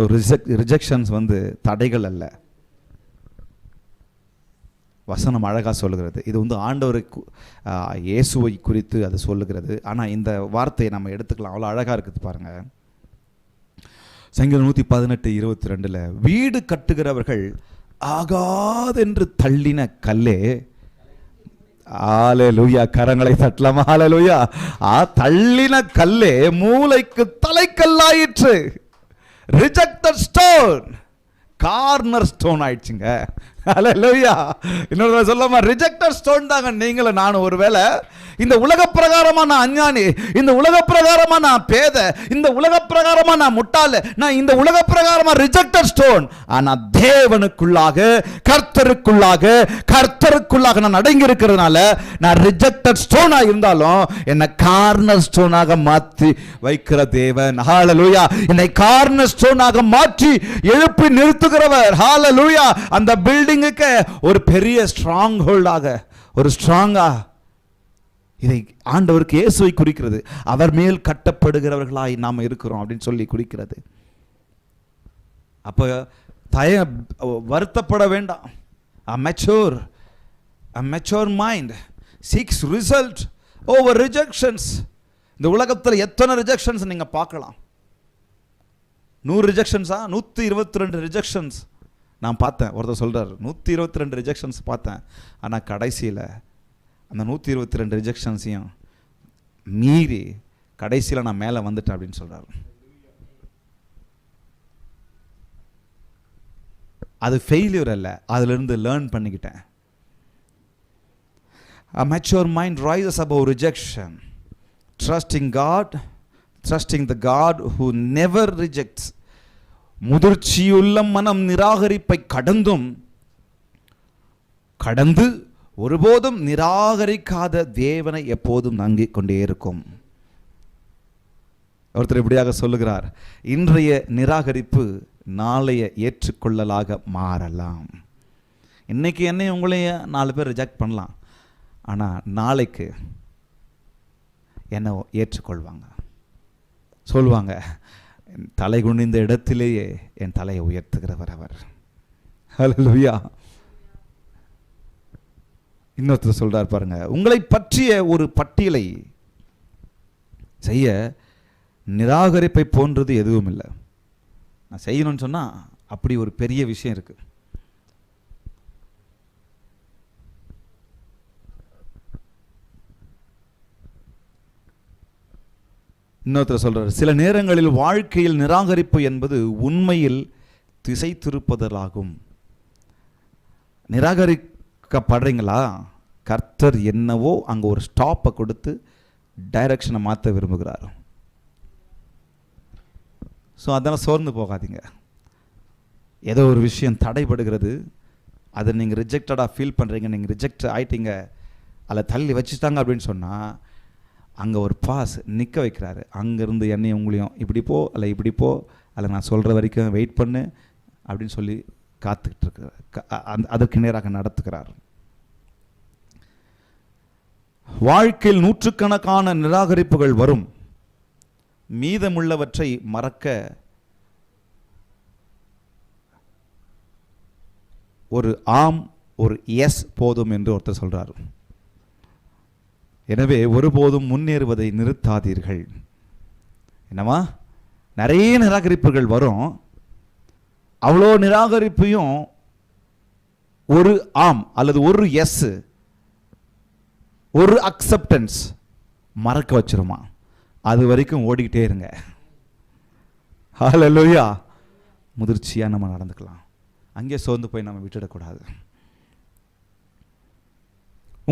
ரிஜெக்ஷன்ஸ் வந்து தடைகள் அல்ல. வசனம் அழகாக சொல்லுகிறது. இது வந்து ஆண்டவரை இயேசுவை குறித்து அது சொல்லுகிறது. ஆனால் இந்த வார்த்தையை நம்ம எடுத்துக்கலாம், அவ்வளோ அழகாக இருக்குது பாருங்கள். சங்கீதம் 118:22 வீடு கட்டுகிறவர்கள் ஆகாதென்று தள்ளின கல்லே, ஹல்லேலூயா, கரங்களை தட்டலாமா, ஹல்லேலூயா, தள்ளின கல்லே மூலைக்கு தலைக்கல்லாயிற்று. ரிஜெக்டட் ஸ்டோன் கார்னர் ஸ்டோன் ஆயிடுச்சுங்க. ஹல்லேலூயா. இன்னொரு சொல்லமா, ரிஜெக்டட் ஸ்டோன் தாங்க நீங்களும் நானும். ஒருவேளை இந்த உலக பிரகாரமா நான் அஞ்ஞானி, இந்த உலக பிரகாரமா நான் பேத, இந்த உலக பிரகாரமா நான் முட்டாள், நான் இந்த உலக பிரகாரமா ரிஜெக்டட் ஸ்டோன். ஆனா தேவனுக்குள்ளாக, கர்த்தருக்குள்ளாக நான் அடங்கி இருக்கிறதுனால நான் ரிஜெக்டட் ஸ்டோனா இருந்தாலும் என்னை கார்னர் ஸ்டோனாக மாற்றி வைக்கிற தேவன். ஹல்லேலூயா. என்னை கார்னர் ஸ்டோனாக மாற்றி எழுப்பி நிறுத்துகிறவர். ஹல்லேலூயா. அந்த பில்டிங்குக்கு ஒரு பெரிய ஸ்ட்ராங் ஹோல்டாக, ஒரு ஸ்ட்ராங்கா, இதை ஆண்டவருக்கு இயேசுவை குறிக்கிறது. அவர் மேல் கட்டப்படுகிறவர்களாய் நாம் இருக்கிறோம் அப்படின்னு சொல்லி குறிக்கிறது. அப்போ வருத்தப்பட வேண்டாம். a mature mind seeks result over rejections. இந்த உலகத்தில் எத்தனை ரிஜெக்ஷன்ஸ் நீங்க பார்க்கலாம். 100 ரிஜெக்ஷன்ஸா, 122 ரிஜெக்ஷன்ஸ் நான் பார்த்தேன். ஒருத்தர் சொல்றார் 122 ரிஜெக்ஷன்ஸ் பார்த்தேன். ஆனால் கடைசியில் அந்த 122 ரிஜெக்ஷன்ஸையும் மீறி கடைசியில் நான் மேலே வந்துட்டேன் அப்படின்னு சொல்கிறார். அது ஃபெயிலியர் அல்ல, அதிலிருந்து லேர்ன் பண்ணிக்கிட்டேன். A mature mind rises above rejection, trusting the God who never rejects. முதிர்ச்சியுள்ள மனம் நிராகரிப்பை கடந்து ஒருபோதும் நிராகரிக்காத தேவனை எப்போதும் நம்பிக் கொண்டே இருக்கும். ஒருத்தர் இப்படியாக சொல்லுகிறார், இன்றைய நிராகரிப்பு நாளைய ஏற்றுக்கொள்ளலாக மாறலாம். இன்னைக்கு என்னை உங்களைய 4 பேர் ரிஜெக்ட் பண்ணலாம், ஆனால் நாளைக்கு என்னை ஏற்றுக்கொள்வாங்க. சொல்லுவாங்க, தலை குனிந்த இடத்திலேயே என் தலையை உயர்த்துகிறவர் அவர். ஹல்லேலூயா. இன்னொருத்தர் சொல்றார் பாருங்க, உங்களை பற்றிய ஒரு பட்டியலை செய்ய நிராகரிப்பை போன்றது எதுவும் இல்லை. நான் செய்யணும்னு சொன்னா அப்படி ஒரு பெரிய விஷயம் இருக்கு. இன்னொருத்தர் சொல்றார், சில நேரங்களில் வாழ்க்கையில் நிராகரிப்பு என்பது உண்மையில் திசை திருப்புதலாகும். நிராகரிக்கப்படுறீங்களா? கர்த்தர் என்னவோ அங்கே ஒரு ஸ்டாப்பை கொடுத்து டைரக்ஷனை மாற்ற விரும்புகிறார். ஸோ அதெல்லாம் சோர்ந்து போகாதீங்க. ஏதோ ஒரு விஷயம் தடைபடுகிறது, அதை நீங்கள் ரிஜெக்டடாக ஃபீல் பண்ணுறீங்க, நீங்கள் ரிஜெக்ட் ஆகிட்டீங்க, அதில் தள்ளி வச்சுட்டாங்க அப்படின்னு சொன்னால் அங்கே ஒரு பாஸ் நிற்க வைக்கிறாரு. அங்கேருந்து என்னையும் உங்களையும் இப்படி போ அல்ல இப்படி போ அல்ல நான் சொல்கிற வரைக்கும் வெயிட் பண்ணு அப்படின்னு சொல்லி காத்துக்கிட்டு இருக்கிறார். அதற்கு நேராக நடத்துகிறார். வாழ்க்கையில் நூற்றுக்கணக்கான நிராகரிப்புகள் வரும். மீதமுள்ளவற்றை மறக்க ஒரு ஆம் ஒரு எஸ் போதும் என்று ஒருத்தர் சொல்றார். எனவே ஒருபோதும் முன்னேறுவதை நிறுத்தாதீர்கள். என்னவா, நிறைய நிராகரிப்புகள் வரும். அவ்வளோ நிராகரிப்பையும் ஒரு ஆம் அல்லது ஒரு எஸ், ஒரு அக்செப்டன்ஸ் மறக்க வச்சிருமா. அது வரைக்கும் ஓடிக்கிட்டே இருங்க. ஹல்லேலூயா. முதிர்ச்சியாக நம்ம நடந்துக்கலாம். அங்கே சோர்ந்து போய் நம்ம விட்டுடக்கூடாது.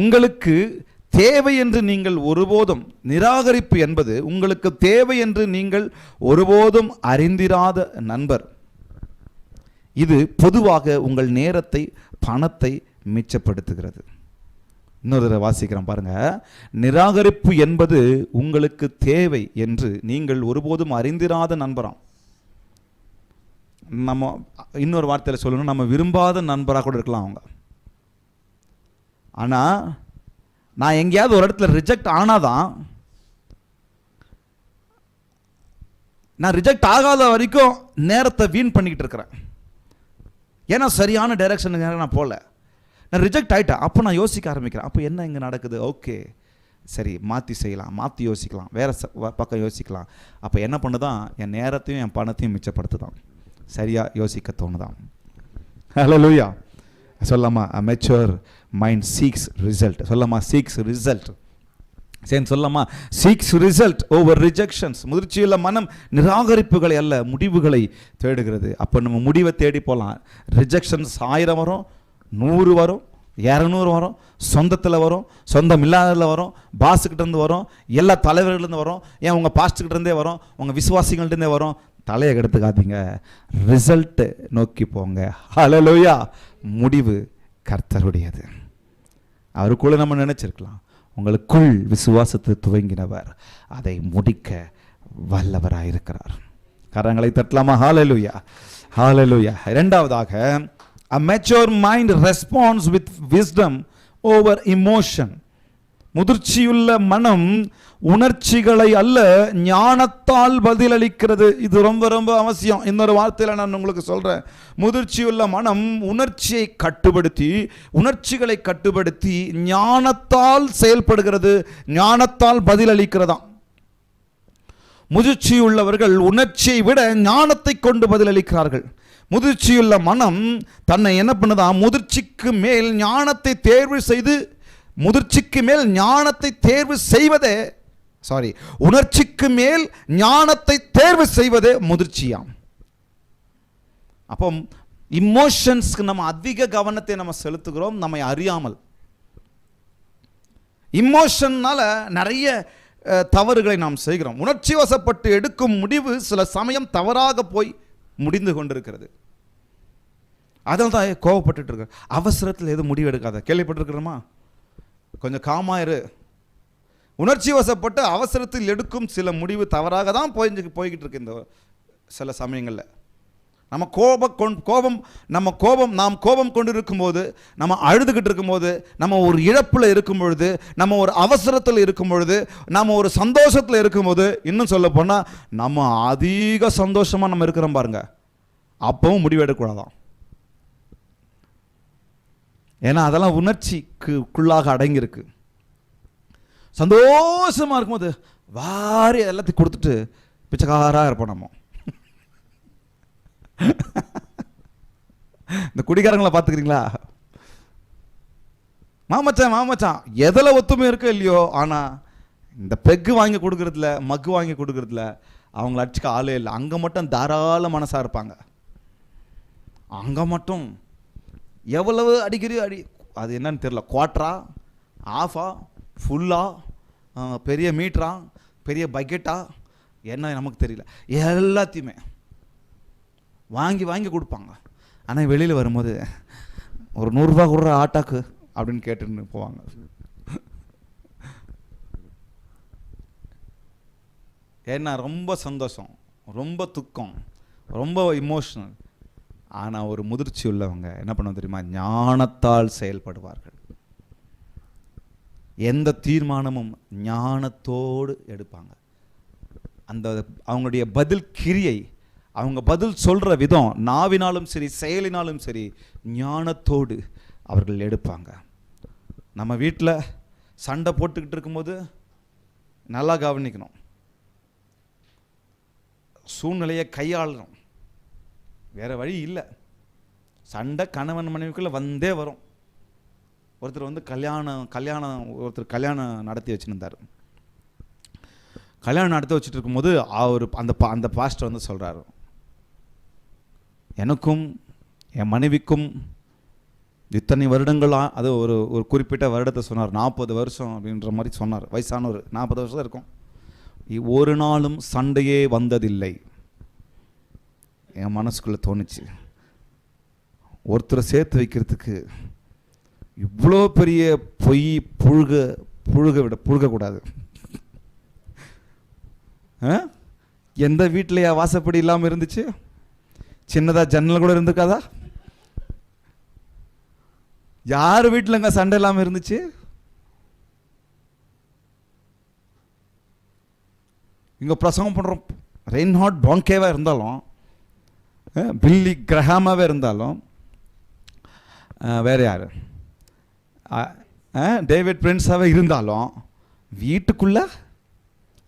உங்களுக்கு தேவை என்று நீங்கள் ஒருபோதும், நிராகரிப்பு என்பது உங்களுக்கு தேவை என்று நீங்கள் ஒருபோதும் அறிந்திராத நண்பர். இது பொதுவாக உங்கள் நேரத்தை, பணத்தை மிச்சப்படுத்துகிறது. இன்னொரு வாசிக்கிறேன் பாருங்க. நிராகரிப்பு என்பது உங்களுக்கு தேவை என்று நீங்கள் ஒருபோதும் அறிந்திராத நண்பராம். நம்ம இன்னொரு வார்த்தையில் சொல்லணும், நம்ம விரும்பாத நண்பராக கூட இருக்கலாம் அவங்க. ஆனால் நான் எங்கேயாவது ஒரு இடத்துல ரிஜெக்ட் ஆனாதான், நான் ரிஜெக்ட் ஆகாத வரைக்கும் நேரத்தை வீண் பண்ணிக்கிட்டு இருக்கிறேன். ஏன்னா சரியான டைரக்ஷனுக்கு நான் போகல. நான் ரிஜெக்ட் ஆகிட்டேன். அப்போ நான் யோசிக்க ஆரம்பிக்கிறேன். அப்போ என்ன இங்கே நடக்குது? ஓகே, சரி, மாற்றி செய்யலாம், மாற்றி யோசிக்கலாம், வேறு பக்கம் யோசிக்கலாம். அப்போ என்ன பண்ணுதான், என் நேரத்தையும் என் பணத்தையும் மிச்சப்படுத்துதான். சரியாக யோசிக்க தோணுதான். ஹல்லேலூயா. சொல்லாமா, மெச்சூர் மைண்ட் சீக்ஸ் ரிசல்ட். சொல்லாமா, சீக்ஸ் ரிசல்ட். சரி சொல்லாமா, சீக்ஸ் ரிசல்ட் ஓவர் ரிஜெக்ஷன்ஸ். முதிர்ச்சியுள்ள மனம் நிராகரிப்புகளை அல்ல, முடிவுகளை தேடுகிறது. அப்போ நம்ம முடிவை தேடி போகலாம். ரிஜெக்ஷன்ஸ் 1000 வரும், 100 வரும், 200 வரும், சொந்தத்தில் வரும், சொந்தம் இல்லாததில் வரும், பாஸுக்கிட்டேருந்து வரும், எல்லா தலைவர்கள்லேருந்து வரும், ஏன் உங்கள் பாஸ்ட்டுக்கிட்டேருந்தே வரும், உங்கள் விசுவாசிகள்கிட்டே வரும். தலையை கெடுத்துக்காதீங்க, ரிசல்ட்டு நோக்கி போங்க. ஹல்லேலூயா. முடிவு கர்த்தருடையது. அவருக்குள்ள நம்ம நினைச்சிருக்கலாம், உங்களுக்குள் விசுவாசத்தை துவங்கினவர் அதை முடிக்க வல்லவராயிருக்கிறார். கரங்களை தட்டலாமா? ஹல்லேலூயா, ஹல்லேலூயா. இரண்டாவதாக, a mature mind responds with wisdom over emotion. முதிர்ச்சியுள்ள மனம் உணர்ச்சிகளை அல்ல ஞானத்தால் பதிலளிக்கிறது. இது ரொம்ப ரொம்ப அவசியம். இன்னொரு வார்த்தையில் நான் உங்களுக்கு சொல்றேன். முதிர்ச்சியுள்ள மனம் உணர்ச்சியை கட்டுப்படுத்தி, உணர்ச்சிகளை கட்டுப்படுத்தி ஞானத்தால் செயல்படுகிறது, ஞானத்தால் பதிலளிக்கிறதாம். முதிர்ச்சியுள்ளவர்கள் உணர்ச்சியை விட ஞானத்தை கொண்டு பதிலளிக்கிறார்கள். முதிர்ச்சியுள்ள மனம் தன்னை என்ன பண்ணுதான், முதிர்ச்சிக்கு மேல் ஞானத்தை தேர்வு செய்து, முதிர்ச்சிக்கு மேல் ஞானத்தை தேர்வு செய்வதே, உணர்ச்சிக்கு மேல் ஞானத்தை தேர்வு செய்வதே முதிர்ச்சியாம். அப்போ இமோஷன்ஸ்க்கு நம்ம அதிக கவனத்தை நம்ம செலுத்துகிறோம் நம்மை அறியாமல். இமோஷன்னால நிறைய தவறுகளை நாம் செய்கிறோம். உணர்ச்சி வசப்பட்டு எடுக்கும் முடிவு சில சமயம் தவறாக போய் முடிந்து கொண்டிருக்கிறது. அதில் தான் கோவப்பட்டு இருக்க. அவசரத்தில் எதுவும் முடிவு எடுக்காத. கேள்விப்பட்டிருக்கிறோமா? கொஞ்சம் காமாயிரு. உணர்ச்சி வசப்பட்டு அவசரத்தில் எடுக்கும் சில முடிவு தவறாக தான் போய்கிட்டு இருக்கு. இந்த சில சமயங்களில் நாம் கோபம் கொண்டு இருக்கும்போது, நம்ம அழுதுகிட்டு இருக்கும்போது, நம்ம ஒரு இழப்பில் இருக்கும் பொழுது, நம்ம ஒரு அவசரத்தில் இருக்கும் பொழுது, நம்ம ஒரு சந்தோஷத்தில் இருக்கும்போது, இன்னும் சொல்ல போனால் நம்ம அதிக சந்தோஷமாக நம்ம இருக்கிறோம் பாருங்க, அப்பவும் முடிவு எடுக்கக்கூடாதான். ஏன்னா அதெல்லாம் உணர்ச்சிக்குள்ளாக அடங்கியிருக்கு. சந்தோஷமாக இருக்கும்போது வாரி எல்லாத்தையும் கொடுத்துட்டு பிச்சைக்காராக இருப்போம் நம்ம. இந்த குடிகாரங்களை பார்த்துக்கிறீங்களா? மாமச்சான் எதில் ஒத்துமை இருக்கோ இல்லையோ, ஆனால் இந்த பெக்கு வாங்கி கொடுக்கறதுல, மக்கு வாங்கி கொடுக்கறதுல அவங்கள அடிச்சுக்க ஆளே இல்லை. அங்கே மட்டும் தாராள மனசாக இருப்பாங்க. அங்கே மட்டும் எவ்வளவு அடிக்கடி அது என்னன்னு தெரியல, குவார்ட்டரா, ஆஃபா, ஃபுல்லா, பெரிய மீட்டரா, பெரிய பக்கெட்டா, என்ன நமக்கு தெரியல, எல்லாத்தையுமே வாங்கி வாங்கி கொடுப்பாங்க. ஆனால் வெளியில் வரும்போது ஒரு 100 ரூபா கொடுற ஆட்டாக்கு அப்படின்னு கேட்டுன்னு போவாங்க. ஏன்னா ரொம்ப சந்தோஷம், ரொம்ப துக்கம், ரொம்ப இமோஷனல். ஆனால் ஒரு முதிர்ச்சி உள்ளவங்க என்ன பண்ணுவோம் தெரியுமா? ஞானத்தால் செயல்படுவார்கள். எந்த தீர்மானமும் ஞானத்தோடு எடுப்பாங்க. அந்த அவங்களுடைய பதில் கிரியை, அவங்க பதில் சொல்கிற விதம், நாவினாலும் சரி செயலினாலும் சரி, ஞானத்தோடு அவர்கள் எடுப்பாங்க. நம்ம வீட்டில் சண்டை போட்டுக்கிட்டு இருக்கும்போது நல்லா கவனிக்கணும், சூழ்நிலையை கையாளணும். வேறு வழி இல்லை. சண்டை கணவன் மனைவிக்குள்ளே வந்தே வரும். ஒருத்தர் வந்து ஒருத்தர் கல்யாணம் நடத்தி வச்சுருந்தார். கல்யாணம் நடத்தி வச்சுட்டு இருக்கும்போது அவர் அந்த பாஸ்டர் வந்து சொல்கிறாரு, எனக்கும் என் மனைவிக்கும் இத்தனை வருடங்களாக, அது ஒரு குறிப்பிட்ட வருடத்தை சொன்னார், 40 வருஷம் அப்படின்ற மாதிரி சொன்னார். வயசானவர், 40 வருஷம் இருக்கும். ஒரு நாளும் சண்டையே வந்ததில்லை. என் மனசுக்குள்ளே தோணுச்சு, ஒருத்தரை சேர்த்து வைக்கிறதுக்கு இவ்வளோ பெரிய பொய் புழுகக்கூடாது. எந்த வீட்டிலையா வாசப்படி இல்லாமல் இருந்துச்சு? சின்னதாக ஜன்னல் கூட இருந்திருக்காதா? யார் வீட்டிலங்க சண்டை இல்லாமல் இருந்துச்சு? இங்கே பிரசங்கம் பண்ணுறோம், ரெயின்ஹார்ட் பாங்கேவாக இருந்தாலும், பில்லி கிரஹாமாவே இருந்தாலும், வேறு யார், டேவிட் பிரின்ஸாகவே இருந்தாலும், வீட்டுக்குள்ள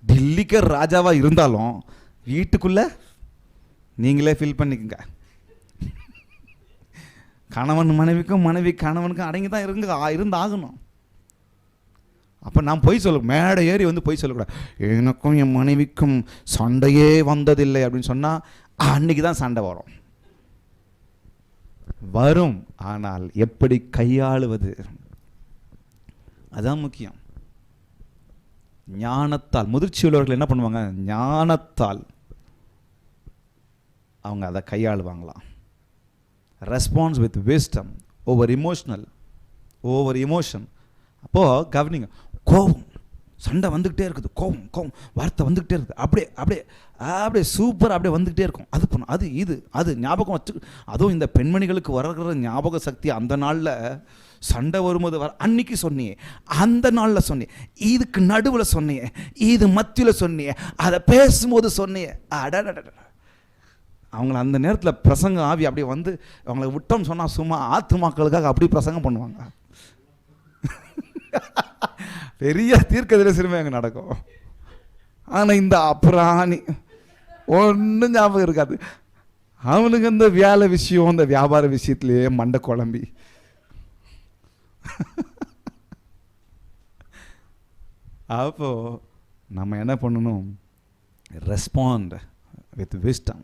டில்லிக்கு ராஜாவாக இருந்தாலும், வீட்டுக்குள்ள நீங்களே ஃபீல் பண்ணிக்கங்க. கணவன் மனைவிக்கும், மனைவி கணவனுக்கும் அடங்கி தான் இருந்தாகணும். அப்போ நான் பொய் சொல்ல, மேடை ஏறி வந்து பொய் சொல்லக்கூடாது. எனக்கும் என் மனைவிக்கும் சண்டையே வந்ததில்லை அப்படின்னு சொன்னால் அன்னைக்கு தான் சண்டை வரும். ஆனால் எப்படி கையாளுவது, அதான் முக்கியம். ஞானத்தால், முதிர்ச்சி உள்ளவர்கள் என்ன பண்ணுவாங்க? ஞானத்தால் அவங்க அதை கையாளுவாங்களாம். Response with wisdom over emotion. அப்போது கவனிங்க, கோபம், சண்டை வந்துக்கிட்டே இருக்குது, கோபம் வார்த்தை வந்துக்கிட்டே இருக்குது, அப்படியே சூப்பர், அப்படியே வந்துக்கிட்டே இருக்கும். அது பண்ணும், அது ஞாபகம் வச்சு. அதுவும் இந்த பெண்மணிகளுக்கு வர்ற ஞாபக சக்தி, அந்த நாளில் சண்டை வரும்போது அன்னைக்கு சொன்னியே, அந்த நாளில் சொன்னியே, இதுக்கு நடுவில் சொன்னியே, இது மத்தியில் சொன்னியே, அதை பேசும்போது சொன்னியே, அவங்கள அந்த நேரத்தில் பிரசங்க ஆவி அப்படியே வந்து அவங்கள விட்டோம் சொன்னால் சும்மா ஆத்துமாக்களுக்காக அப்படி பிரசங்கம் பண்ணுவாங்க. பெரிய தீர்க்கதரிசனமே அங்கே நடக்கும். ஆனால் இந்த அப்புறாணி ஒன்றும் ஞாபகம் இருக்காது. அவனுக்கு இந்த வேலை விஷயம், இந்த வியாபார விஷயத்துலேயே மண்டை குழம்பி அப்போ நம்ம என்ன பண்ணணும்? Respond with wisdom.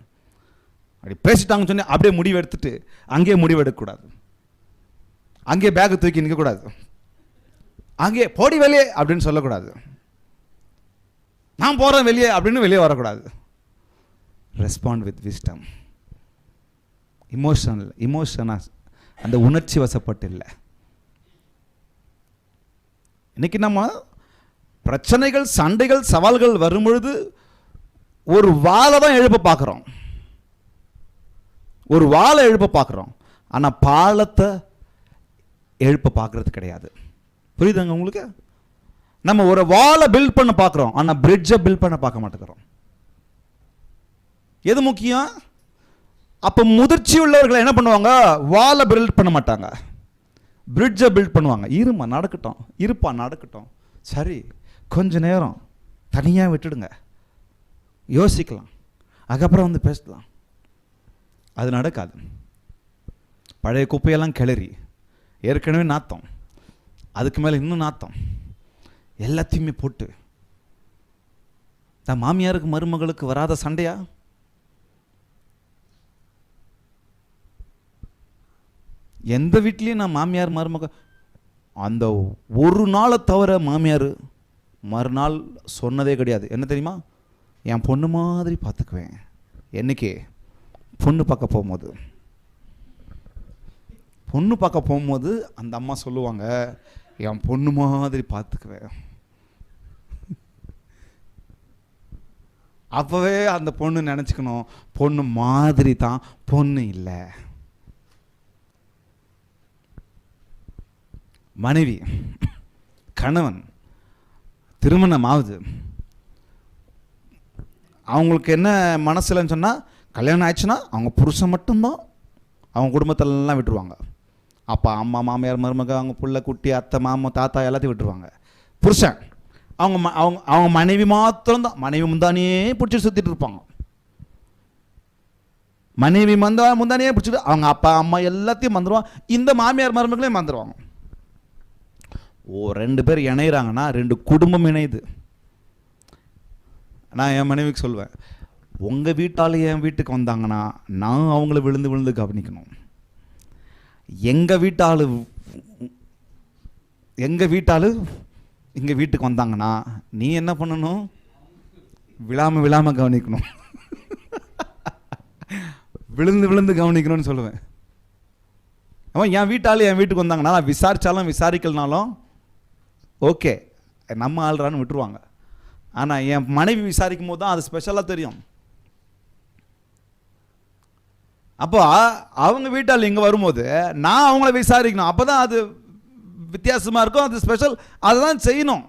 அப்படி பேசிட்டாங்கன்னு சொன்னேன் அப்படியே முடிவு எடுத்துட்டு அங்கேயே முடிவு எடுக்கக்கூடாது, அங்கேயே பேக்கை தூக்கி நிற்கக்கூடாது, அங்கே போடி வெளியே அப்படின்னு சொல்லக்கூடாது, நான் போகிறேன் வெளியே அப்படின்னு வெளியே வரக்கூடாது. Respond with wisdom. இமோஷனாக அந்த உணர்ச்சி வசப்பட்டு இல்லை. இன்னைக்கு நம்ம பிரச்சனைகள், சண்டைகள், சவால்கள் வரும் பொழுது ஒரு வாளை தான் எழுப்ப பார்க்குறோம், ஆனால் பாலத்தை எழுப்ப பார்க்கறது கிடையாது. புரியுதுங்க உங்களுக்கு? நம்ம ஒரு வாலை பில்ட் பண்ண பார்க்குறோம், ஆனால் பிரிட்ஜை பில்ட் பண்ண பார்க்க மாட்டேங்கிறோம். எது முக்கியம்? அப்போ முதிர்ச்சி உள்ளவர்கள் என்ன பண்ணுவாங்க? வாலை பில்ட் பண்ண மாட்டாங்க, பிரிட்ஜை பில்ட் பண்ணுவாங்க. நடக்கட்டும், சரி கொஞ்ச நேரம் தனியாக விட்டுடுங்க, யோசிக்கலாம், அதுக்கப்புறம் வந்து பேசலாம். அது நடக்காது. பழைய குப்பையெல்லாம் கிளறி, ஏற்கனவே நாத்தம், அதுக்கு மேலே இன்னும் நாத்தம், எல்லாத்தையுமே போட்டு, தான் மாமியாருக்கு மருமகளுக்கு வராத சண்டையா? எந்த வீட்லேயும் நான் மாமியார் மருமக அந்த ஒரு நாளை தவிர மாமியார் மறுநாள் சொன்னதே கிடையாது. என்ன தெரியுமா? என் பொண்ணு மாதிரி பார்த்துக்குவேன். என்னைக்கு? பொண்ணு பார்க்க போகும்போது. பொண்ணு பார்க்க போகும்போது அந்த அம்மா சொல்லுவாங்க, என் பொண்ணு மாதிரி பார்த்துக்குவேன். அப்போவே அந்த பொண்ணு நினச்சிக்கணும், பொண்ணு மாதிரி தான், பொண்ணு இல்லை. மனைவி, கணவன் திருமணம் ஆகுது, அவங்களுக்கு என்ன மனசுலன்னு சொன்னால், கல்யாணம் ஆயிடுச்சுன்னா அவங்க புருஷன் மட்டும்தான், அவங்க குடும்பத்திலலாம் விட்டுருவாங்க. அப்பா அம்மா மாமியார் மருமக அவங்க புள்ள குட்டி அத்தை மாமா தாத்தா எல்லாத்தையும் விட்டுருவாங்க. புருஷன் அவங்க அவங்க அவங்க மனைவி மாத்திரம்தான். மனைவி முந்தானியே பிடிச்சி சுற்றிட்டு இருப்பாங்க. மனைவி முந்தானியே பிடிச்சிட்டு அவங்க அப்பா அம்மா எல்லாத்தையும் மறந்துடுவாங்க. இந்த மாமியார் மருமகளையும் மறந்துடுவாங்க. ரெண்டு பேர் இணையிறாங்கன்னா 2 குடும்பம் இணையுது. நான் என் மனைவிக்கு சொல்லுவேன், உங்கள் வீட்டால் என் வீட்டுக்கு வந்தாங்கன்னா நான் அவங்கள விழுந்து விழுந்து கவனிக்கணும். எங்கள் வீட்டால் இங்கே வீட்டுக்கு வந்தாங்கன்னா நீ என்ன பண்ணணும்? விழாமல் கவனிக்கணும். விழுந்து விழுந்து கவனிக்கணும்னு சொல்லுவேன். அவன் என் வீட்டால் என் வீட்டுக்கு வந்தாங்கன்னா விசாரித்தாலும் விசாரிக்கலனாலும் ஓகே நம்ம ஆள்றான்னு விட்டுருவாங்க. ஆனால் என் மனைவி விசாரிக்கும் போது தான் அது ஸ்பெஷலாக தெரியும். அப்போ அவங்க வீட்டால் இங்கே வரும்போது நான் அவங்கள விசாரிக்கணும். அப்போ தான் அது வித்தியாசமாக இருக்கும், அது ஸ்பெஷல், அதை தான் செய்யணும்.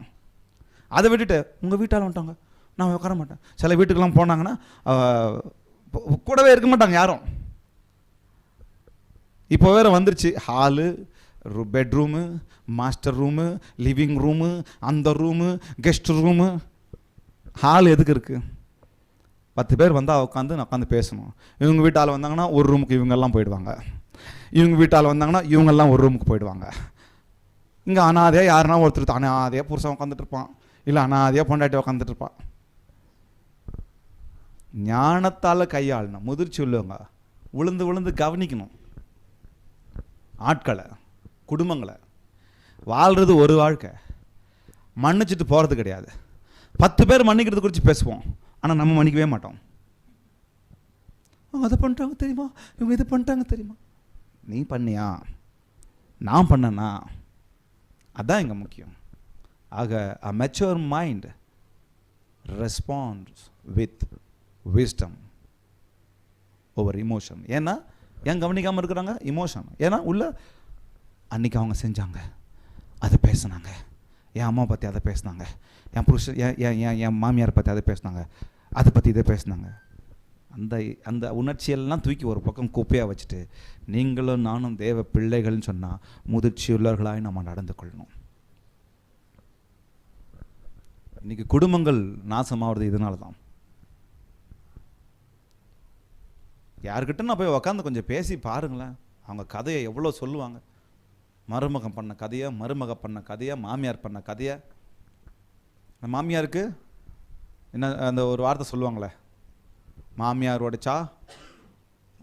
அதை விட்டுட்டு உங்கள் வீட்டால் வந்துட்டாங்க நான் உட்கார மாட்டேன். சில வீட்டுக்கெல்லாம் போனாங்கன்னா கூடவே இருக்க மாட்டாங்க யாரும். இப்போ வேறு வந்துருச்சு, hall, bedroom, master room, living room, அந்த ரூமு, கெஸ்ட் ரூமு. ஹால் எதுக்கு இருக்குது? 10 பேர் வந்தால் உட்காந்து பேசணும். இவங்க வீட்டால் வந்தாங்கன்னா ஒரு ரூமுக்கு இவங்கெல்லாம் போயிடுவாங்க, இவங்க வீட்டால் வந்தாங்கன்னா இவங்கெல்லாம் ஒரு ரூமுக்கு போயிடுவாங்க. இங்கே அனாதையாக யாருன்னா ஒருத்தர் அனாதையாக புருஷன் உட்காந்துட்டு இருப்பான், இல்லை அனாதையாக பொண்டாட்டி உட்காந்துட்டு இருப்பான். ஞானத்தால் கையாளணும். முதிர்ச்சி உள்ளவங்க விழுந்து விழுந்து கவனிக்கணும் ஆட்களை, குடும்பங்களை. வாழ்கிறது ஒரு வாழ்க்கை, மன்னிச்சுட்டு போகிறது கிடையாது. 10 பேர் மன்னிக்கிறது குறித்து பேசுவோம், ஆனால் நம்ம மன்னிக்கவே மாட்டோம். அவங்க அதை பண்ணிட்டாங்க தெரியுமா, இவங்க இது பண்ணிட்டாங்க தெரியுமா. நீ பண்ணியா, நான் பண்ணனா, அதுதான் இங்கே முக்கியம். ஆக a mature mind responds with wisdom over emotion. ஏன்னா ஏன் கவனிக்காமல் இருக்கிறாங்க? இமோஷன். ஏன்னா உள்ள அன்றைக்கி அவங்க செஞ்சாங்க, அதை பேசுனாங்க, என் அம்மா பற்றி அதை பேசினாங்க, என் புருஷன் என் மாமியார் பற்றி அதை பேசினாங்க, அதை பற்றி இதை பேசினாங்க. அந்த அந்த உணர்ச்சியெல்லாம் தூக்கி ஒரு பக்கம் குப்பையாக வச்சுட்டு நீங்களும் நானும் தேவ பிள்ளைகள்னு சொன்னால் முதிர்ச்சியுள்ளவர்களாய் நம்ம நடந்து கொள்ளணும். இன்றைக்கி குடும்பங்கள் நாசமாகிறது இதனால தான். யார்கிட்ட நான் போய் உக்காந்து கொஞ்சம் பேசி பாருங்களேன், அவங்க கதையை எவ்வளோ சொல்லுவாங்க. மருமகன் பண்ண கதையை, மருமக பண்ண கதையை, மாமியார் பண்ண கதையை. மாமியாருக்கு என்ன அந்த ஒரு வார்த்தை சொல்லுவாங்களே, மாமியார் உடைச்சா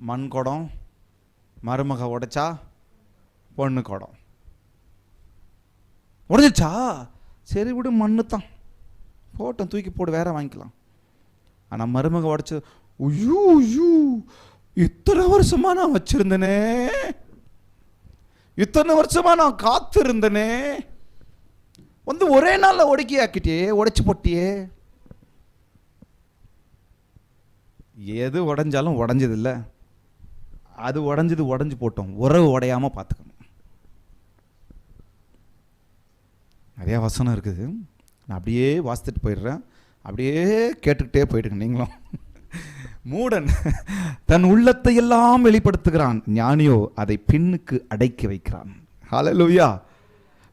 மண் குடம், மருமக உடைச்சா பொண்ணு குடம். உடைஞ்சிச்சா சரி விடு, மண்ணு தான் போட்டோம், தூக்கி போட்டு வேற வாங்கிக்கலாம். ஆனால் மருமக உடைச்சு, ஐயோ ஐயோ இத்தனை வருஷமா நான் வச்சிருந்தேனே, இத்தனை வருஷமா நான் காத்திருந்தேனே, வந்து ஒரே நாளில் உடைக்கி ஆக்கிட்டியே, உடைச்சு போட்டியே. எது உடைஞ்சாலும் உடஞ்சது இல்லை, அது உடஞ்சது உடஞ்சி போட்டோம். உறவு உடையாமல் பார்த்துக்கணும். நிறையா வசனம் இருக்குது, நான் அப்படியே வாசித்துட்டு போயிடுறேன், அப்படியே கேட்டுக்கிட்டே போயிடுங்க நீங்களும். மூடன் தன் உள்ளத்தை எல்லாம் வெளிப்படுத்துகிறான், ஞானியோ அதை பின்னுக்கு அடக்கி வைக்கிறான். ஹல்லேலூயா.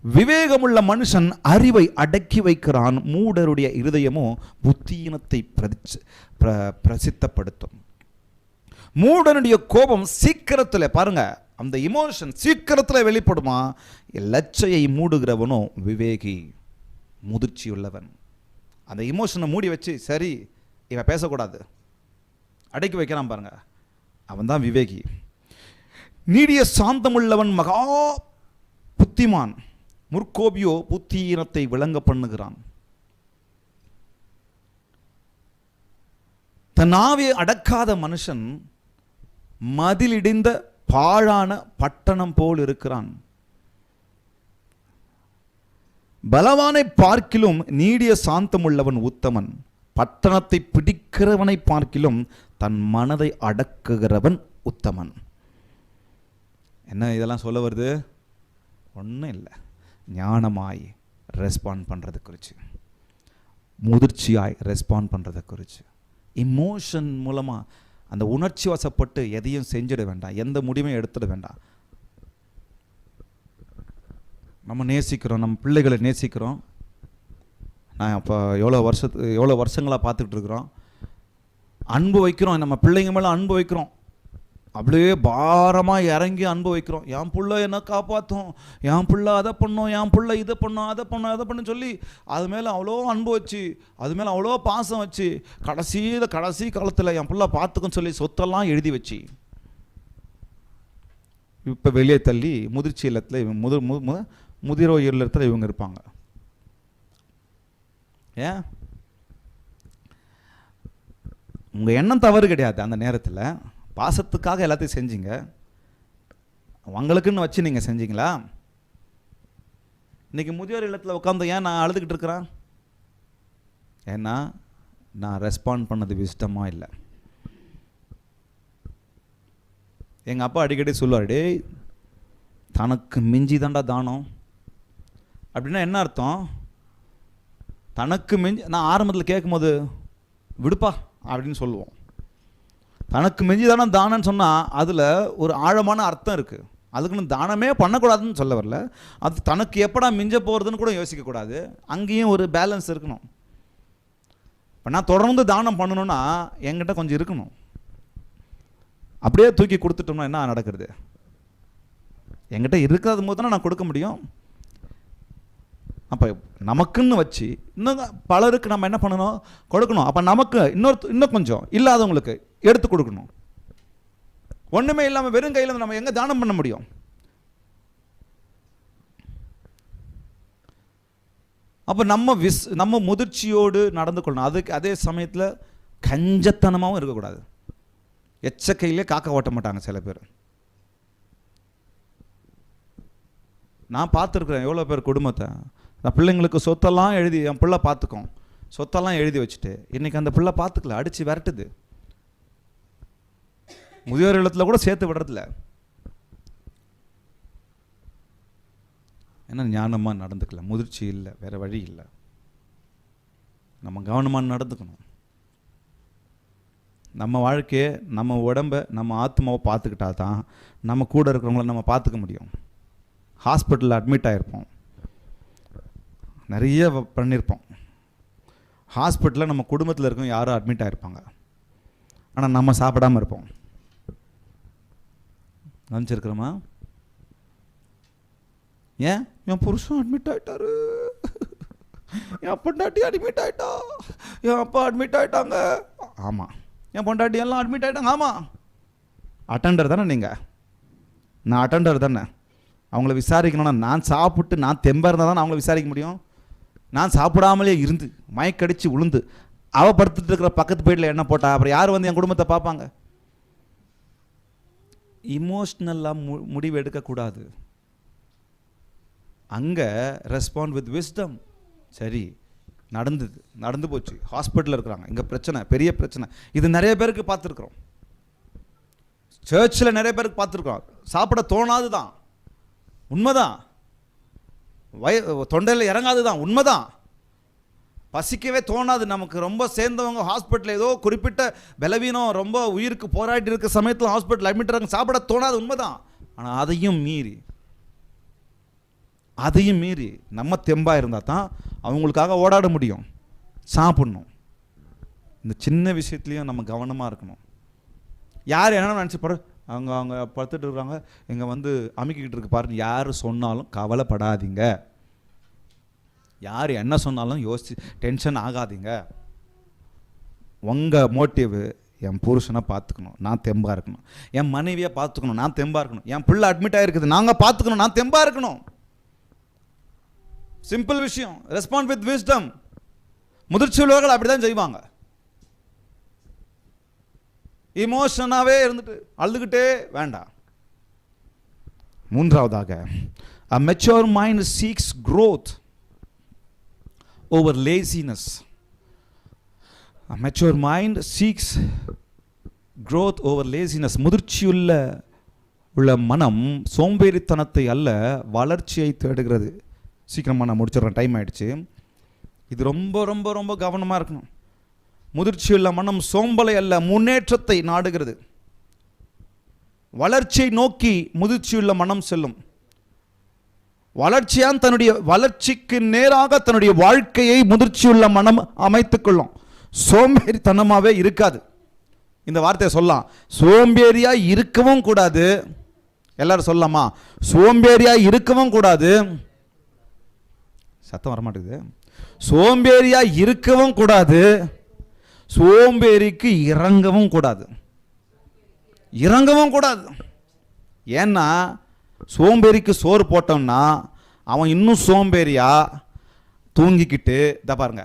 விவேகமுள்ள மனுஷன் அறிவை அடக்கி வைக்கிறான், மூடருடைய இருதயமோ புத்தியினத்தை பிரசித்தப்படுத்தும். மூடனுடைய கோபம் சீக்கிரத்தில், பாருங்க அந்த இமோஷன் சீக்கிரத்தில் வெளிப்படுமா. லட்சையை மூடுகிறவனோ விவேகி, முதிர்ச்சி உள்ளவன். அந்த இமோஷனை மூடி வச்சு சரி இவன் பேசக்கூடாது அடக்கி வைக்கிறான் பாருங்க, அவன் தான் விவேகி. நீடிய சாந்தமுள்ளவன் மகா புத்திமான், முற்கோபியோ புத்தியீனத்தை விளங்க பண்ணுகிறான். தன் ஆவியை அடக்காத மனுஷன் மதிலிடிந்த பாழான பட்டணம் போல் இருக்கிறான். பலவானை பார்க்கிலும் நீடிய சாந்தம் உள்ளவன் உத்தமன். பட்டணத்தை பிடிக்கிறவனை பார்க்கிலும் தன் மனதை அடக்குகிறவன் உத்தமன். என்ன இதெல்லாம் சொல்ல வருது? ஒன்றும் இல்லை, ஞானமாய் ரெஸ்பாண்ட் பண்ணுறது குறித்து, முதிர்ச்சியாய் ரெஸ்பாண்ட் பண்ணுறதை குறித்து. இமோஷன் மூலமாக அந்த உணர்ச்சி வசப்பட்டு எதையும் செஞ்சிட வேண்டாம், எந்த முடிவையும் எடுத்துட வேண்டாம். நம்ம நேசிக்கிறோம், நம்ம பிள்ளைகளை நேசிக்கிறோம். நான் இப்போ எவ்வளோ வருஷங்களாக பார்த்துக்கிட்டு இருக்கிறோம். அன்பு வைக்கிறோம், நம்ம பிள்ளைங்க மேலே அன்பு வைக்கிறோம், அப்படியே பாரமாக இறங்கி அன்பு வைக்கிறோம். என் பிள்ளை என்ன காப்பாற்றும், என் பிள்ளை அதை பண்ணும், என் பிள்ளை இதை பண்ணும், அதை பண்ணும், அதை பண்ணுன்னு சொல்லி அது மேலே அவ்வளோ அன்பு வச்சு, அது மேலே அவ்வளோ பாசம் வச்சு, கடைசி காலத்தில் என் பிள்ளை பார்த்துக்குன்னு சொல்லி சொத்தெல்லாம் எழுதி வச்சு இப்போ வெளியே தள்ளி முதிர்ச்சி இல்லத்தில் முதிரோர் இல்லத்தில் இவங்க இருப்பாங்க. ஏன்? உங்கள் எண்ணம் தவறு கிடையாது. அந்த நேரத்தில் பாசத்துக்காக எல்லாத்தையும் செஞ்சீங்க, உங்களுக்குன்னு வச்சு நீங்கள் செஞ்சீங்களா? இன்றைக்கி முதியோர் இல்லத்தில் உட்காந்து ஏன் நான் அழுதுகிட்டு இருக்கிறேன்? ஏன்னா நான் ரெஸ்பாண்ட் பண்ணது விசிட்டமாக இல்லை. எங்கள் அப்பா அடிக்கடி சொல்லுவார், டேய் தனக்கு மிஞ்சி தாண்டா தானம். அப்படின்னா என்ன அர்த்தம்? தனக்கு மிஞ்சி, நான் ஆரம்பத்தில் கேட்கும்போது விடுப்பா அப்படின்னு சொல்லுவோம். தனக்கு மிஞ்சி தானே தானம்னு சொன்னால் அதில் ஒரு ஆழமான அர்த்தம் இருக்குது. அதுக்குன்னு தானமே பண்ணக்கூடாதுன்னு சொல்ல வரல, அது தனக்கு எப்படா மிஞ்ச போகிறதுன்னு கூட யோசிக்கக்கூடாது. அங்கேயும் ஒரு பேலன்ஸ் இருக்கணும். இப்போ நான் தொடர்ந்து தானம் பண்ணணுன்னா என்கிட்ட கொஞ்சம் இருக்கணும். அப்படியே தூக்கி கொடுத்துட்டோம்னா என்ன நடக்கிறது? என்கிட்ட இருக்கிறது போது தானே நான் கொடுக்க முடியும். அப்போ நமக்குன்னு வச்சு இன்னும் பலருக்கு நம்ம என்ன பண்ணணும்? கொடுக்கணும். அப்போ நமக்கு இன்னும் கொஞ்சம் இல்லாதவங்களுக்கு எடுத்து கொடுக்கணும். ஒன்றுமே இல்லாமல் வெறும் கையில் நம்ம எங்கே தானம் பண்ண முடியும்? அப்போ நம்ம முதிர்ச்சியோடு நடந்து கொள்ளணும். அதுக்கு அதே சமயத்தில் கஞ்சத்தனமாகவும் இருக்கக்கூடாது. எச்சக்கையிலே காக்க ஓட்ட மாட்டாங்க சில பேர். நான் பார்த்துருக்குறேன் எவ்வளோ பேர் குடும்பத்தை, நான் பிள்ளைங்களுக்கு சொத்தெல்லாம் எழுதி, என் பிள்ளை பார்த்துக்கும் சொத்தெல்லாம் எழுதி வச்சுட்டு இன்றைக்கி அந்த பிள்ளை பார்த்துக்கல, அடித்து விரட்டுது. முதியோர் இல்லத்தில் கூட சேர்த்து விடுறதில்ல. ஏன்னா ஞானமாக நடந்துக்கல, முதிர்ச்சி இல்லை, வேறு வழி இல்லை. நம்ம கவனமாக நடந்துக்கணும். நம்ம வாழ்க்கையை, நம்ம உடம்பை, நம்ம ஆத்மாவை பார்த்துக்கிட்டா தான் நம்ம கூட இருக்கிறவங்கள நம்ம பார்த்துக்க முடியும். ஹாஸ்பிட்டலில் அட்மிட் ஆகிருப்போம், நிறைய பண்ணியிருப்போம். ஹாஸ்பிட்டலில் நம்ம குடும்பத்தில் இருக்கவங்க யாரும் அட்மிட் ஆகிருப்பாங்க, ஆனால் நம்ம சாப்பிடாமல் இருப்போம். நினச்சிருக்கிறோமா? ஏன்? என் புருஷன் அட்மிட் ஆகிட்டாரு, என் பொண்டாட்டி அட்மிட் ஆகிட்டா, என் அப்பா அட்மிட் ஆகிட்டாங்க. ஆமாம், என் பொண்டாட்டி எல்லாம் அட்மிட் ஆகிட்டாங்க. ஆமாம், அட்டெண்டர் தானே நீங்கள்? நான் அட்டெண்டர் தானே. அவங்கள விசாரிக்கணும்னா நான் சாப்பிட்டு நான் தெம்பாக இருந்தால் தான் அவங்கள விசாரிக்க முடியும். நான் சாப்பிடாமலே இருந்து மயக்கடிச்சு உளுந்து அவப்படுத்திட்டு இருக்கிற பக்கத்து வீட்டில் என்ன போட்டா அப்புறம் யார் வந்து என் குடும்பத்தை பார்ப்பாங்க? இமோஷ்னலாக முடிவு எடுக்கக்கூடாது. அங்கே ரெஸ்பாண்ட் வித் விஸ்டம். சரி, நடந்து போச்சு, ஹாஸ்பிட்டலில் இருக்கிறாங்க, இங்கே பிரச்சனை, பெரிய பிரச்சனை. இது நிறைய பேருக்கு பார்த்துருக்குறோம், சர்ச்சில் நிறைய பேருக்கு பார்த்துருக்கோம். சாப்பிட தோணாது தான், உண்மைதான். தொண்டையில் இறங்காது தான், உண்மைதான். பசிக்கவே தோணாது. நமக்கு ரொம்ப சேர்ந்தவங்க ஹாஸ்பிட்டலில் ஏதோ குறிப்பிட்ட பலவீனம், ரொம்ப உயிருக்கு போராட்டி இருக்க சமயத்தில் ஹாஸ்பிட்டல் அட்மிட் ஆகிறாங்க, சாப்பிட தோணாது, உண்மைதான். ஆனால் அதையும் மீறி நம்ம தெம்பாக இருந்தால் தான் அவங்களுக்காக ஓடாட முடியும், சாப்பிடணும். இந்த சின்ன விஷயத்துலையும் நம்ம கவனமாக இருக்கணும். யார் என்ன நினச்சிப்பாரு, அவங்க படுத்துட்டு இருக்கிறாங்க, இங்கே வந்து அமுக்கிக்கிட்டு இருக்கு பாருங்க, யார் சொன்னாலும் கவலைப்படாதீங்க, யார் என்ன சொன்னாலும் யோசிச்சு டென்ஷன் ஆகாதீங்க. உங்கள் மோட்டிவ் என் புருஷனை பார்த்துக்கணும், நான் தெம்பாக இருக்கணும், என் மனைவியை பார்த்துக்கணும், நான் தெம்பாக இருக்கணும், என் பிள்ளை அட்மிட் ஆகிருக்குது, நாங்கள் பார்த்துக்கணும், நான் தெம்பாக இருக்கணும். சிம்பிள் விஷயம். Respond with wisdom. முதிர்ச்சி உள்ளவர்கள் அப்படிதான் செய்வாங்க. இமோஷனாவே இருந்துட்டு அழுதுகிட்டே வேண்டாம். மூன்றாவதாக, a mature mind seeks growth over laziness. A mature mind seeks growth over laziness. முதிர்ச்சியுள்ள மனம் சோம்பேறித்தனத்தை அல்ல, வளர்ச்சியை தேடுகிறது. சீக்கிரமாக நான் முடிச்சிடுறேன், டைம் ஆயிடுச்சு. இது ரொம்ப ரொம்ப ரொம்ப கவனமாக இருக்கணும். முதிர்ச்சியுள்ள மனம் சோம்பலை அல்ல, முன்னேற்றத்தை நாடுகிறது. வளர்ச்சியை நோக்கி முதிர்ச்சியுள்ள மனம் செல்லும். தன்னுடைய வளர்ச்சிக்கு நேராக தன்னுடைய வாழ்க்கையை முதிர்ச்சியுள்ள மனம் அமைத்துக் கொள்ளும். சோம்பேறித்தனமாவே இருக்காது. இந்த வார்த்தையை சொல்லலாம், சோம்பேறியா இருக்கவும் கூடாது. எல்லாரும் சொல்லலாமா? சோம்பேறியா இருக்கவும் கூடாது. சத்தம் வரமாட்டேங்குது. சோம்பேறியா இருக்கவும் கூடாது, சோம்பேறிக்கு இறங்கவும் கூடாது. ஏன்னா சோம்பேறிக்கு சோறு போட்டோம்னா அவன் இன்னும் சோம்பேறியா தூங்கிக்கிட்டு, இதை பாருங்க,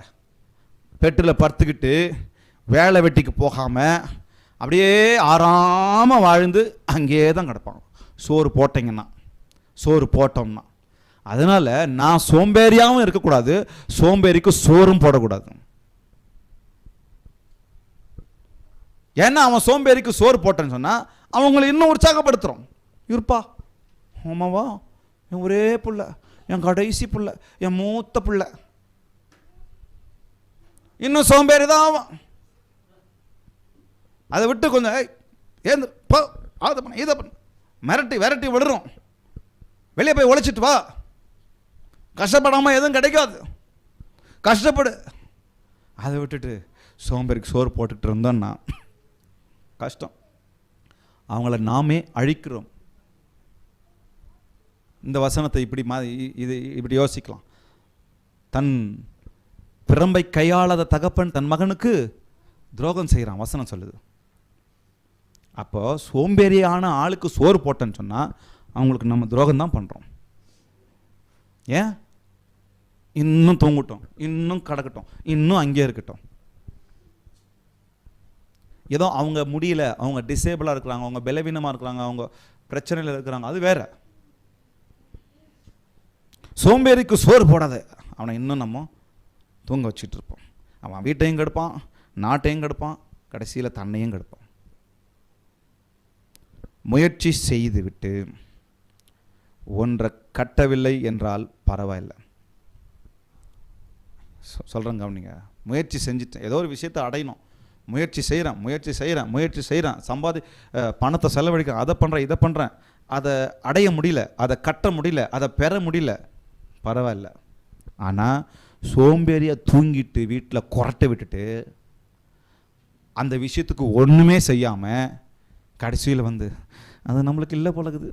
பெட்டில் படுத்துக்கிட்டு வேலை வெட்டிக்கு போகாமல் அப்படியே ஆறாமல் வாழ்ந்து அங்கேயே தான் கிடப்பான். சோறு போட்டோம்னா. அதனால் நான் சோம்பேறியாகவும் இருக்கக்கூடாது, சோம்பேறிக்கு சோறும் போடக்கூடாது. ஏன்னா அவன் சோம்பேறிக்கு சோறு போட்டேன்னு சொன்னால் அவங்களை இன்னும் உற்சாகப்படுத்துகிறோம். இருப்பா, ஆமாவா, என் ஒரே புள்ள, என் கடைசி புள்ள, என் மூத்த புள்ள, இன்னும் சோம்பேறி தான் ஆவான். அதை விட்டு கொஞ்சம் ஏந்து போ, அதை பண்ண இதை பண்ண விரட்டி விடுறோம். வெளியே போய் உழைச்சிட்டு வா, கஷ்டப்படாமல் எதுவும் கிடைக்காது, கஷ்டப்படு. அதை விட்டுட்டு சோம்பேறிக்கு சோறு போட்டுக்கிட்டு இருந்தோன்னா கஷ்டம். அவங்கள நாமே அழிக்கிறோம். இந்த வசனத்தை இப்படி யோசிக்கலாம். தன் பிரம்பை கையாளாத தகப்பன் தன் மகனுக்கு துரோகம் செய்கிறான் வசனம் சொல்லுது. அப்போ சோம்பேறியான ஆளுக்கு சோறு போட்டேன்னு சொன்னால் அவங்களுக்கு நம்ம துரோகம் தான் பண்ணுறோம். ஏன்? இன்னும் தூங்கட்டும், இன்னும் கிடக்கட்டும், இன்னும் அங்கேயே இருக்கட்டும். ஏதோ அவங்க முடியல, அவங்க டிசேபிளாக இருக்கிறாங்க, அவங்க பலவீனமாக இருக்கிறாங்க, அவங்க பிரச்சனையில் இருக்கிறாங்க, அது வேற. சோம்பேறிக்கு சோறு போடாத அவனை இன்னும் நம்ம தூங்க வச்சுட்டு இருப்போம். அவன் வீட்டையும் கெடுப்பான், நாட்டையும் கெடுப்பான், கடைசியில் தன்னையும் கெடுப்பான். முயற்சி செய்து விட்டு ஒன்றை கட்டவில்லை என்றால் பரவாயில்லை. சொல்கிறேன் கவனிங்க. முயற்சி செஞ்சுட்டேன், ஏதோ ஒரு விஷயத்தை அடையணும், முயற்சி செய்கிறேன், பணத்தை செலவழிக்கிறேன், அதை பண்ணுறேன், இதை பண்ணுறேன், அதை அடைய முடியல, அதை கட்ட முடியல, அதை பெற முடியல, பரவாயில்ல. ஆனால் சோம்பேறியாக தூங்கிட்டு வீட்டில் கொரட்டை விட்டுட்டு அந்த விஷயத்துக்கு ஒன்றுமே செய்யாமல் கடைசியில் அது நம்மளுக்கு இல்லை பழகுது,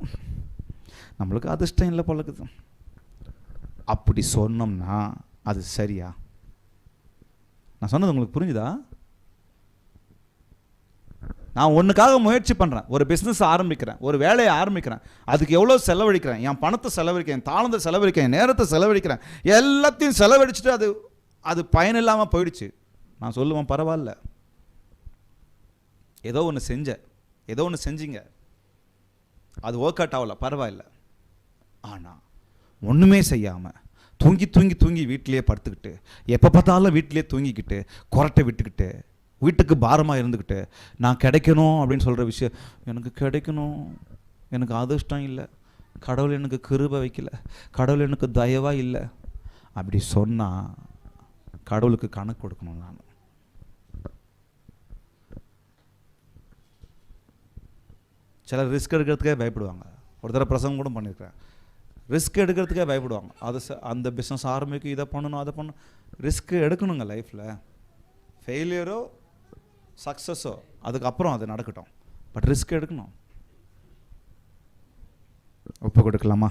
நம்மளுக்கு அதிர்ஷ்டம் இல்லை பழகுது, அப்படி சொன்னோம்னா அது சரியா? நான் சொன்னது உங்களுக்கு புரிஞ்சுதா? நான் ஒன்றுக்காக முயற்சி பண்ணுறேன், ஒரு பிஸ்னஸ் ஆரம்பிக்கிறேன், ஒரு வேலையை ஆரம்பிக்கிறேன், அதுக்கு எவ்வளோ செலவழிக்கிறேன், என் பணத்தை செலவழிக்கிறேன், என் தாளத்தை செலவழிக்கிறேன், என் நேரத்தை செலவழிக்கிறேன், எல்லாத்தையும் செலவழிச்சுட்டு அது பயனில்லாமல் போயிடுச்சு. நான் சொல்லுவேன் பரவாயில்ல, ஏதோ ஒன்று செஞ்சீங்க, அது ஒர்க் அவுட் ஆகல, பரவாயில்ல. ஆனால் ஒன்றுமே செய்யாமல் தூங்கி வீட்டிலேயே படுத்துக்கிட்டு, எப்போ பார்த்தாலும் வீட்டிலேயே தூங்கிக்கிட்டு, கொரட்டை விட்டுக்கிட்டு, வீட்டுக்கு பாரமாக இருந்துக்கிட்டு, நான் கிடைக்கணும் அப்படின்னு சொல்கிற விஷயம், எனக்கு கிடைக்கணும், எனக்கு அதிர்ஷ்டம் இல்லை, கடவுள் எனக்கு கிருபை வைக்கல, கடவுள் எனக்கு தயவாக இல்லை, அப்படி சொன்னால் கடவுளுக்கு கணக்கு கொடுக்கணும். நான் சிலர் ரிஸ்க் எடுக்கிறதுக்கே பயப்படுவாங்க. ஒரு தடவை பிரசங்கம் கூட பண்ணியிருக்கிறேன். ரிஸ்க் எடுக்கிறதுக்கே பயப்படுவாங்க. அந்த பிஸ்னஸ் ஆரம்பிக்கும், இதை பண்ணணும், அதை பண்ணணும். ரிஸ்க் எடுக்கணுங்க லைஃப்பில். ஃபெயிலியரோ சக்ஸஸோ அதுக்கப்புறம் அது நடக்கட்டும், பட் ரிஸ்க் எடுக்கணும். ஒப்பு கொடுக்கலாமா?